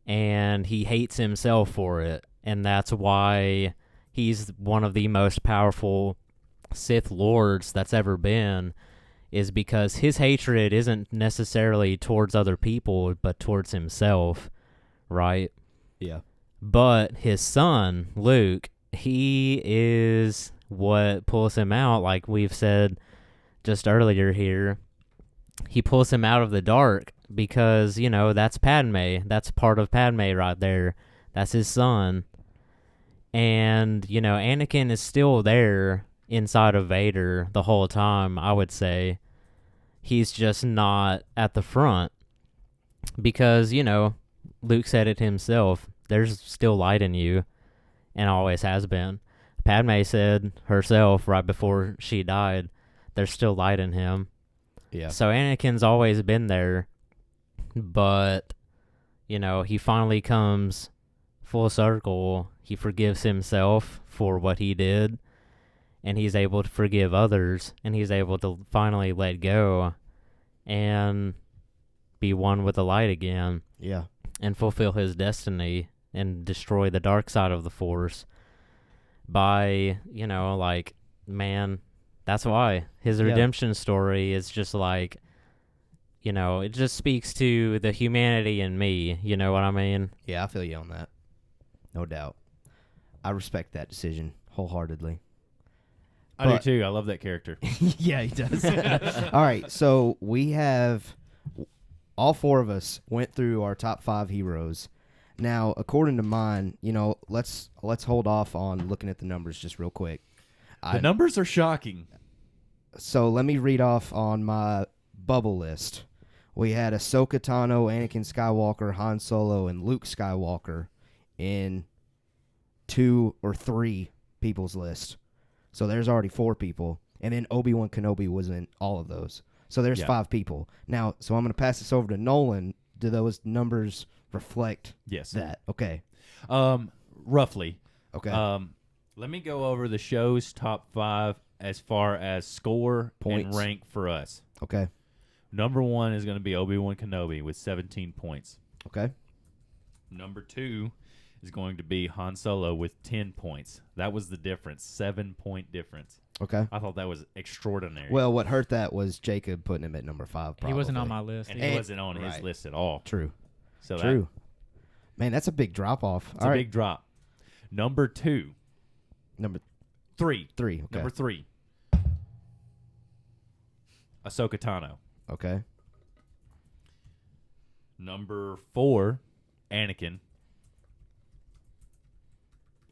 and he hates himself for it. And that's why he's one of the most powerful Sith Lords that's ever been, is because his hatred isn't necessarily towards other people, but towards himself, right? Yeah. But his son, Luke, he is what pulls him out, like we've said just earlier here. He pulls him out of the dark because, that's Padme. That's part of Padme right there. That's his son. And, Anakin is still there inside of Vader the whole time, I would say. He's just not at the front because, Luke said it himself. There's still light in you, and always has been. Padme said herself right before she died, there's still light in him. Yeah. So Anakin's always been there, but, he finally comes full circle. He forgives himself for what he did, and he's able to forgive others, and he's able to finally let go and be one with the light again. Yeah. And fulfill his destiny and destroy the dark side of the Force by, man, that's why his redemption story is just like, it just speaks to the humanity in me. You know what I mean? Yeah, I feel you on that. No doubt. I respect that decision wholeheartedly. I do too. I love that character. Yeah, he does. All right, so we have all four of us went through our top 5 heroes. Now, according to mine, let's hold off on looking at the numbers just real quick. The numbers are shocking. So let me read off on my bubble list. We had Ahsoka Tano, Anakin Skywalker, Han Solo, and Luke Skywalker in 2 or 3 people's list. So there's already 4 people. And then Obi-Wan Kenobi was in all of those. So there's 5 people. Now, so I'm going to pass this over to Nolan. Do those numbers reflect that? Okay. Roughly. Okay. Let me go over the show's top 5 as far as score Points. and rank for us. Okay. Number 1 is going to be Obi-Wan Kenobi with 17 points. Okay. Number 2 is going to be Han Solo with 10 points. That was the difference, 7-point difference. Okay. I thought that was extraordinary. Well, what hurt that was Jacob putting him at number 5. Probably. He wasn't on my list. and he wasn't on his right. list at all. True. So True. Man, that's a big drop off. It's a big drop. Number 2. Number 3. 3. Okay. Number 3. Ahsoka Tano. Okay. Number 4, Anakin.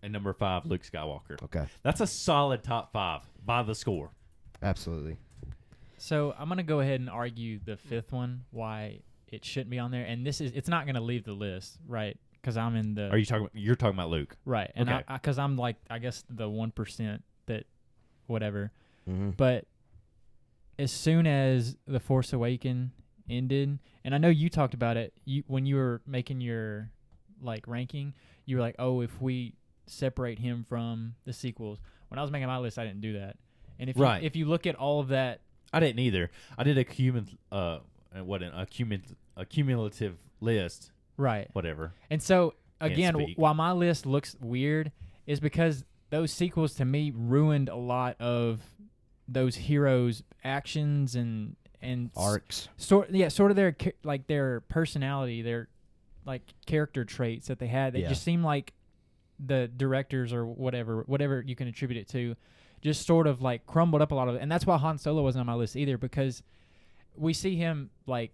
and number 5, Luke Skywalker. Okay, That's a solid top 5 by the score. absolutely. So I'm gonna go ahead and argue the 5th one why it shouldn't be on there, and it's not gonna leave the list, right? Because I'm in the. You're talking about Luke? Right, and Okay. because I'm like I guess the 1% that whatever, Mm-hmm. but as soon as The Force Awakens ended, and I know you talked about it, when you were making your like ranking, you were like, oh, if we separate him from the sequels. When I was making my list, I didn't do that, and if you look at all of that. I didn't either. I did a cumulative list. Right. Whatever. And so again, speak. while my list looks weird, is because those sequels to me ruined a lot of those heroes' actions and Arcs. sort of their their personality, their like character traits that they had. They Yeah. just seemed like the directors or whatever you can attribute it to, just sort of like crumbled up a lot of it. And that's why Han Solo wasn't on my list either, because we see him like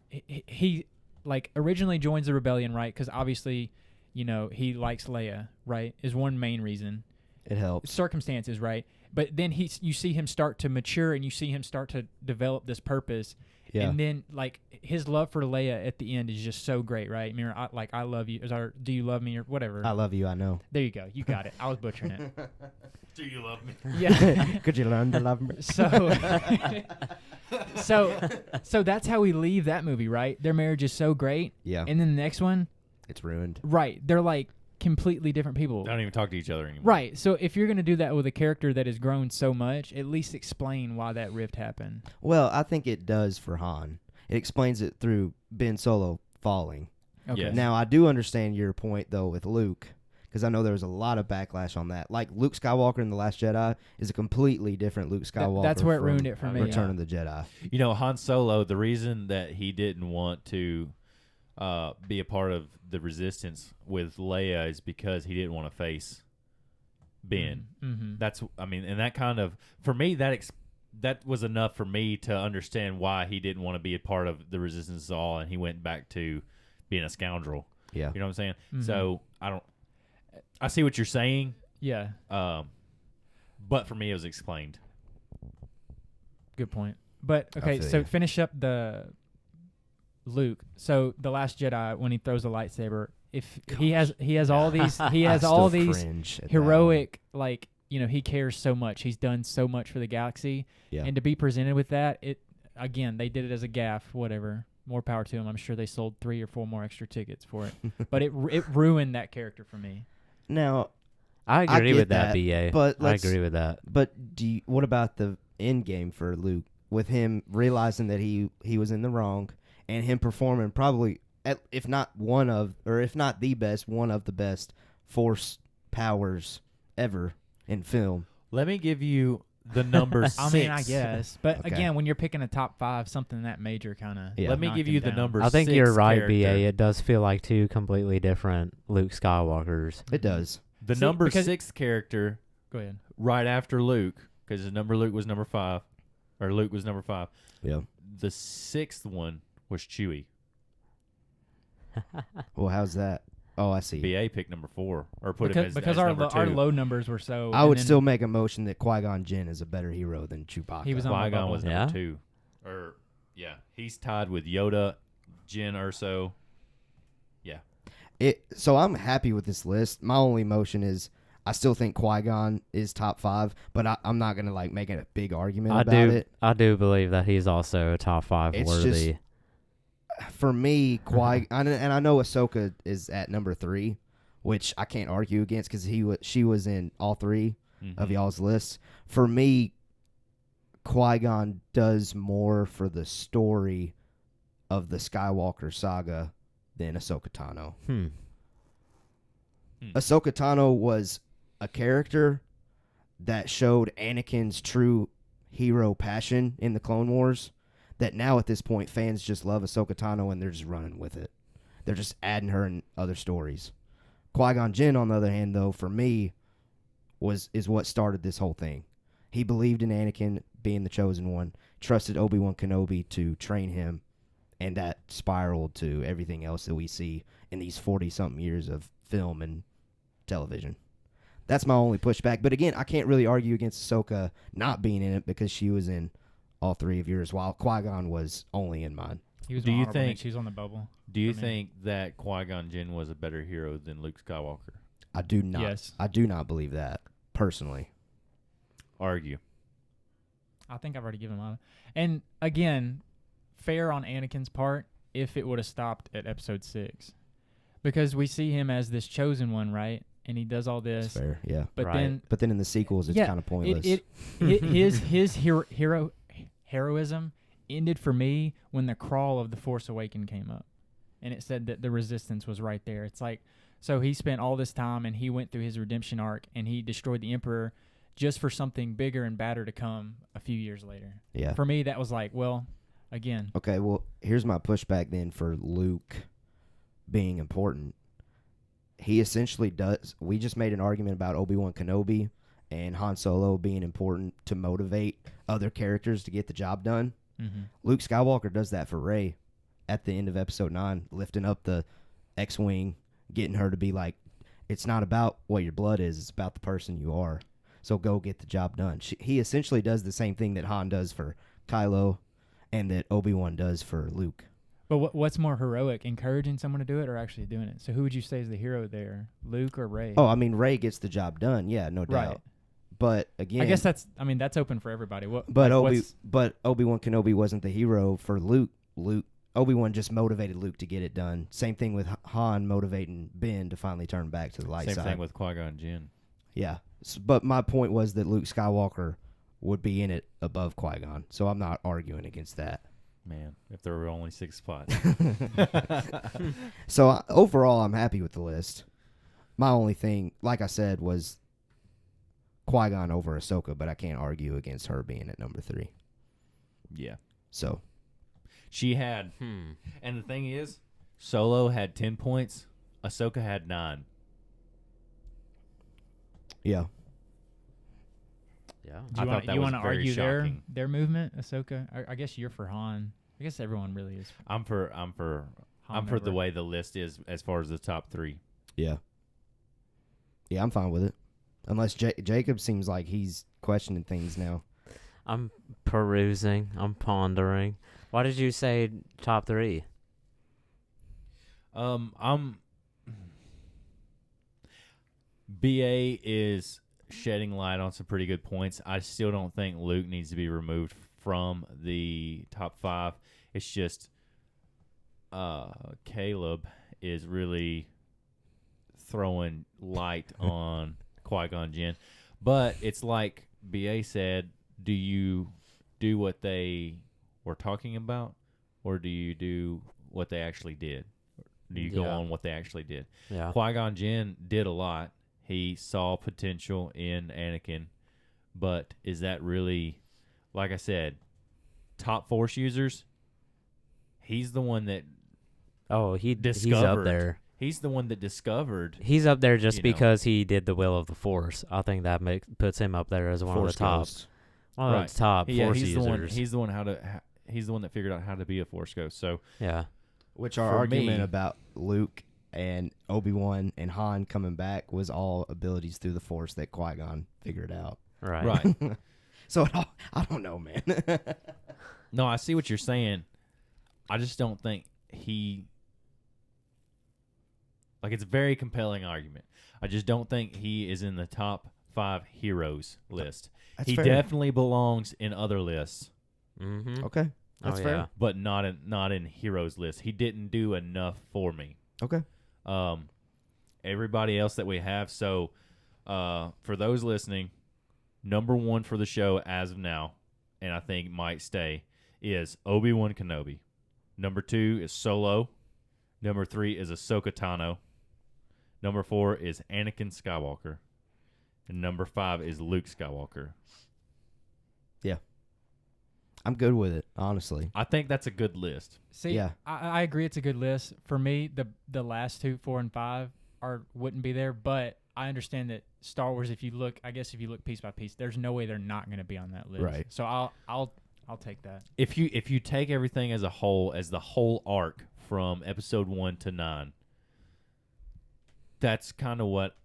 he like originally joins the rebellion, right? Because obviously, you know, he likes Leia, right? Is one main reason. It helps. Circumstances, right? But then you see him start to mature, and you see him start to develop this purpose. Yeah. And then like his love for Leia at the end is just so great, right? I mean, I love you, or do you love me, or whatever. I love you. I know. There you go. You got it. I was butchering it. Do you love me? Yeah. Could you learn to love me? So that's how we leave that movie, right? Their marriage is so great. Yeah. And then the next one, It's ruined. right? They're like completely different people. Don't even talk to each other anymore. Right. So if you're going to do that with a character that has grown so much, at least explain why that rift happened. Well, I think it does for Han. It explains it through Ben Solo falling. Okay. Yes. Now, I do understand your point, though, with Luke, because I know there was a lot of backlash on that. Like, Luke Skywalker in The Last Jedi is a completely different Luke Skywalker. that's where it from ruined it for me. Return of the Jedi. You know, Han Solo, the reason that he didn't want to be a part of the Resistance with Leia is because he didn't want to face Ben. Mm-hmm. That's, I mean, and that kind of, for me, that was enough for me to understand why he didn't want to be a part of the Resistance at all, and he went back to being a scoundrel. Yeah. You know what I'm saying? Mhm. So I see what you're saying, Yeah. but for me, it was explained. Good point. But okay, feel so you. finish up the Luke. So the Last Jedi, when he throws the lightsaber, if he has all these I all still these cringe at that heroic, like, you know, he cares so much. He's done so much for the galaxy. Yeah. And to be presented with that, it again, they did it as a gaffe, whatever. More power to him. I'm sure they sold 3 or 4 more extra tickets for it. But it ruined that character for me. Now, I agree get with that, that, BA. but I let's- agree with that. but what about the end game for Luke, with him realizing that he was in the wrong, and him performing probably, if not the best, one of the best Force powers ever in film? Let me give you the number 6. I mean, I guess. But Okay. again, when you're picking a top 5, something that major kind of. Yeah. Let me give you the number I think 6 you're right, character. BA. It does feel like 2 completely different Luke Skywalkers. It does. The See, number because- 6 character Go ahead. right after Luke, because Luke was number 5, or Luke was number 5. Yeah. The 6th one was Chewie. Well, how's that? Oh, I see. BA picked number 4, or put him Because as our number 2. our low numbers were so. I and would then still make a motion that Qui-Gon Jinn is a better hero than Chewbacca. He was on my Qui-Gon bubble. was Yeah? number 2. Or, yeah, he's tied with Yoda, Jyn Erso. Yeah. So I'm happy with this list. My only motion is I still think Qui-Gon is top 5, but I'm not gonna like make it a big argument about it. I do believe that he's also top 5 It's worthy. For me, and I know Ahsoka is at number 3, which I can't argue against because she was in all 3 of Mhm. y'all's lists. For me, Qui-Gon does more for the story of the Skywalker saga than Ahsoka Tano. Ahsoka Tano was a character that showed Anakin's true hero passion in the Clone Wars, that now at this point fans just love Ahsoka Tano and they're just running with it. They're just adding her in other stories. Qui-Gon Jinn, on the other hand, though, for me, is what started this whole thing. He believed in Anakin being the chosen one, trusted Obi-Wan Kenobi to train him, and that spiraled to everything else that we see in these 40-something years of film and television. That's my only pushback. But again, I can't really argue against Ahsoka not being in it because she was in all 3 of yours, while Qui-Gon was only in mine. He was Do you honorable think- mention. She was on the bubble. Do you for me. think that Qui-Gon Jinn was a better hero than Luke Skywalker? I do not. Yes. I do not believe that personally. Argue. I think I've already given mine. And again, fair on Anakin's part if it would have stopped at episode 6. Because we see him as this chosen one, right? And he does all That's this. fair. Yeah. But Right. then But then in the sequels, it's Yeah, kind of pointless. his heroism ended for me when the crawl of the Force Awakens came up, and it said that the Resistance was right there. It's like, so he spent all this time and he went through his redemption arc and he destroyed the Emperor just for something bigger and badder to come a few years later. Yeah. For me, that was like, well, again, Okay, well, here's my pushback then for Luke being important. He essentially does. We just made an argument about Obi-Wan Kenobi and Han Solo being important to motivate other characters to get the job done. Luke Skywalker does that for Rey at the end of episode 9, lifting up the X-Wing, getting her to be like, it's not about what your blood is, it's about the person you are. So go get the job done. He essentially does the same thing that Han does for Kylo and that Obi-Wan does for Luke. But what's more heroic, encouraging someone to do it or actually doing it? So who would you say is the hero there, Luke or Rey? Oh, I mean, Rey gets the job done, yeah, no doubt. Right. But again, I guess that's open for everybody. but what's- Obi-Wan Kenobi wasn't the hero for Luke. Obi-Wan just motivated Luke to get it done. Same thing with Han motivating Ben to finally turn back to the light Same side. thing with Qui-Gon Jinn. Yeah. But my point was that Luke Skywalker would be in it above Qui-Gon. So I'm not arguing against that. Man, if there were only 6 spots. So overall, I'm happy with the list. My only thing, like I said, was Qui-Gon over Ahsoka, but I can't argue against her being at number 3. Yeah. So, She had, and the thing is, Solo had 10 points. Ahsoka had 9. yeah. Yeah. I thought that was wanna very argue shocking. their movement, Ahsoka? I guess you're for Han. I guess everyone really is. I'm for Han the over- way the list is as far as the top 3. Yeah. Yeah, I'm fine with it. Unless Jacob seems like he's questioning things now. I'm perusing. I'm pondering. Why did you say top 3? I'm BA is shedding light on some pretty good points. I still don't think Luke needs to be removed from the top 5. It's just Caleb is really throwing light on Qui-Gon Jinn. But it's like BA said, do you do what they were talking about, or do you do what they actually did? Do you go Yeah. on what they actually did? Yeah. Qui-Gon Jinn did a lot. He saw potential in Anakin, but is that really, like I said, top Force users? He's the one that Oh, he's up discovered. there. He's the one that discovered. He's up there just You know. because he did the will of the Force. I think that puts him up there as one Force of the top. Ghost. One of the top Yeah, Force he's users. the one. He's the one he's the one that figured out how to be a Force ghost. So yeah. Which our For argument me- about Luke and Obi-Wan and Han coming back was all abilities through the Force that Qui-Gon figured out. Right. right. So I don't know, man. No, I see what you're saying. I just don't think he. Like, it's a very compelling argument. I just don't think he is in the top 5 heroes list. That's He fair. definitely belongs in other lists, Mm-hmm. Okay. That's oh, fair. yeah. but not in heroes list. He didn't do enough for me. Okay. Everybody else that we have. So, for those listening, number 1 for the show as of now, and I think might stay, is Obi-Wan Kenobi. Number 2 is Solo. Number 3 is Ahsoka Tano. Number 4 is Anakin Skywalker. And number 5 is Luke Skywalker. I'm good with it, honestly. I think that's a good list. See, Yeah. I agree it's a good list. For me, the last 2, 4, and 5 wouldn't be there, but I understand that Star Wars, if you look piece by piece, there's no way they're not going to be on that list. Right. So I'll take that. If you take everything as a whole, as the whole arc from episode 1 to 9, that's kind of what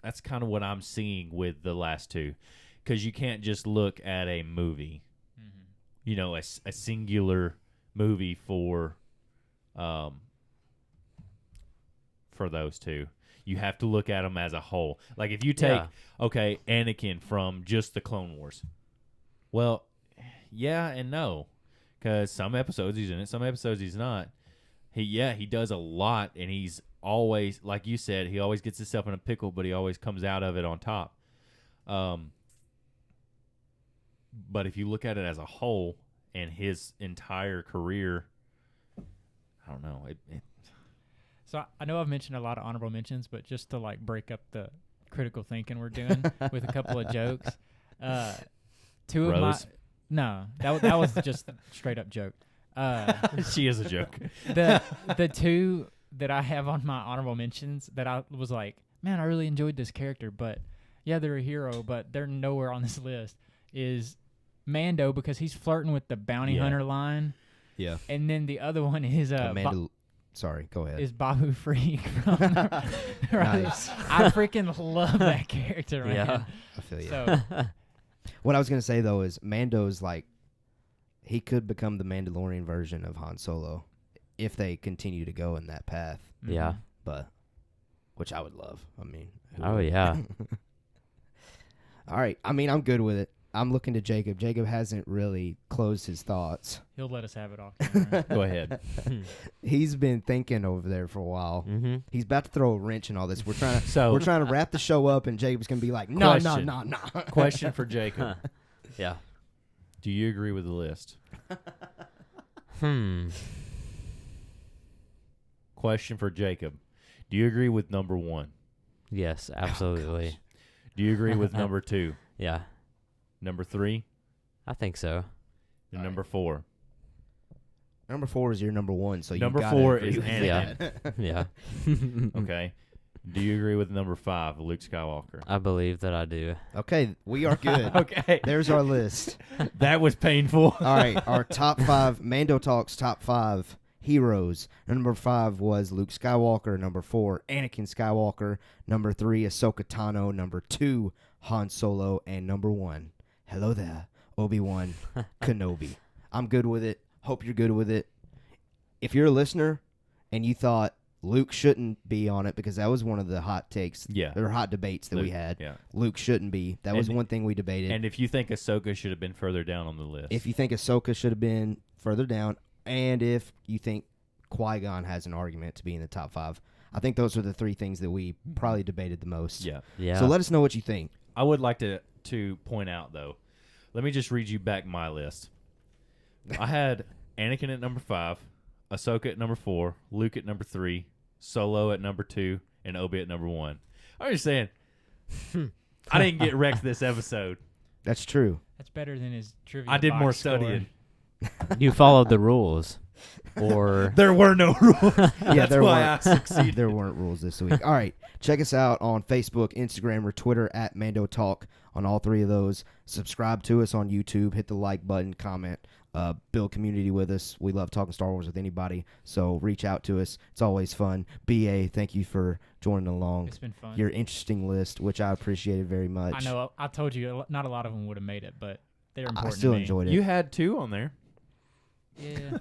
that's kind of what I'm seeing with the last two, because you can't just look at a movie, you know, a singular movie for those two. You have to look at them as a whole. Like if you take okay, Anakin from just the Clone Wars. Well, yeah and no, because some episodes he's in it, some episodes he's not. He does a lot, and he's always, like you said, he always gets himself in a pickle, but he always comes out of it on top. But if you look at it as a whole and his entire career, I don't know. So I know I've mentioned a lot of honorable mentions, but just to like break up the critical thinking we're doing with a couple of jokes. Two of my no, that was just a straight up joke. She is a joke. The two that I have on my honorable mentions that I was like, man, I really enjoyed this character, but yeah, they're a hero, but they're nowhere on this list, is Mando, because he's flirting with the bounty hunter line. Yeah. And then the other one is sorry, go ahead. is Babu Freak from Nice. I freaking love that character, man. Yeah. I feel you. So What I was gonna say though is Mando's like, he could become the Mandalorian version of Han Solo if they continue to go in that path. Yeah. But which I would love. I mean, Oh, yeah. All right. I mean, I'm good with it. I'm looking to Jacob. Jacob hasn't really closed his thoughts. he'll let us have it off camera. Go ahead. He's been thinking over there for a while. Mm-hmm. He's about to throw a wrench in all this. We're trying to So wrap the show up, and Jacob's gonna be like, no. question for Jacob. Yeah. Do you agree with the list? Question for Jacob. Do you agree with number 1? Yes, absolutely. Do you agree with number 2? Yeah, Number 3? I think so. And number 4? Number 4 is your number 1, so Number you gotta 4 agree is with Anakin. Yeah. Okay. Do you agree with number 5, Luke Skywalker? I believe that I do. Okay, we are good. Okay. There's our list. That was painful. All right, our top 5 Mando Talks top 5 heroes. Number 5 was Luke Skywalker. Number 4, Anakin Skywalker. Number 3, Ahsoka Tano. Number 2, Han Solo. And number 1, hello there, Obi-Wan Kenobi. I'm good with it. Hope you're good with it. If you're a listener and you thought Luke shouldn't be on it, because that was one of the hot takes, or hot debates that we had. Yeah. Luke shouldn't be. That was one thing we debated. And if you think Ahsoka should have been further down on the list. If you think Ahsoka should have been further down, and if you think Qui-Gon has an argument to be in the top 5, I think those are the 3 things that we probably debated the most. Yeah. Yeah. So let us know what you think. I would like to point out, though, let me just read you back my list. I had Anakin at number 5, Ahsoka at number 4, Luke at number 3, Solo at number 2, and Obi at number 1. I'm just saying, I didn't get wrecked this episode. That's true. That's better than his trivia. I did box more score. studying. You followed the rules. Or There were no rules. Yeah, That's why I succeeded. There weren't rules this week. All right. Check us out on Facebook, Instagram, or Twitter at Mando Talk on all 3 of those. Subscribe to us on YouTube. Hit the like button, comment, build community with us. We love talking Star Wars with anybody, so reach out to us. It's always fun. BA, thank you for joining along. It's been fun. Your interesting list, which I appreciated very much. I know. I told you not a lot of them would have made it, but they're I important. still to me. enjoyed it. You had 2 on there. Yeah.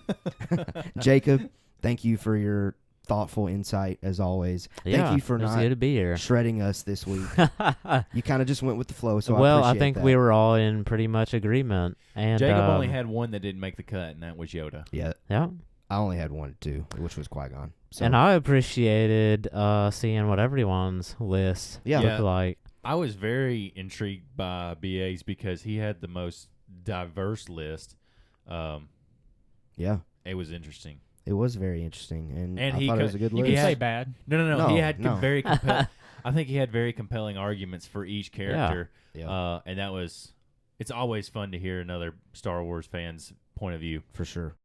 Jacob, thank you for your thoughtful insight as always. yeah, Thank you for it was not good to be here. shredding us this week. You kind of just went with the flow, so well, I I appreciate think that. we were all in pretty much agreement. And Jacob only had one that didn't make the cut, and that was Yoda. Yeah, yeah. I only had 1 or 2, which was Qui-Gon. So, And I appreciated seeing what everyone's list Yeah. looked like. I was very intrigued by BA's because he had the most diverse list. yeah, It was interesting. it was very interesting, and And I he thought it could- was a good You list. can Yeah. say bad. No. He No, had no. very I think he had very compelling arguments for each character. Yeah, And that was. It's always fun to hear another Star Wars fan's point of view. for sure.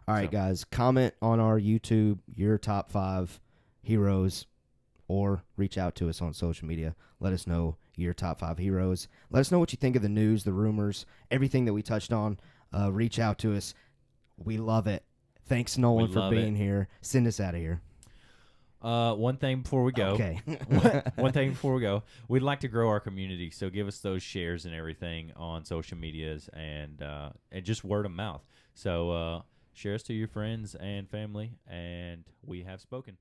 All right, So- guys, comment on our YouTube your top 5 heroes, or reach out to us on social media. Let us know your top 5 heroes. Let us know what you think of the news, the rumors, everything that we touched on. Reach out to us. We love it. Thanks, Nolan, We for love being it. here. Send us out of here. One thing before we go. Okay. One thing before we go. We'd like to grow our community, so give us those shares and everything on social medias and just word of mouth. So share us to your friends and family, and we have spoken.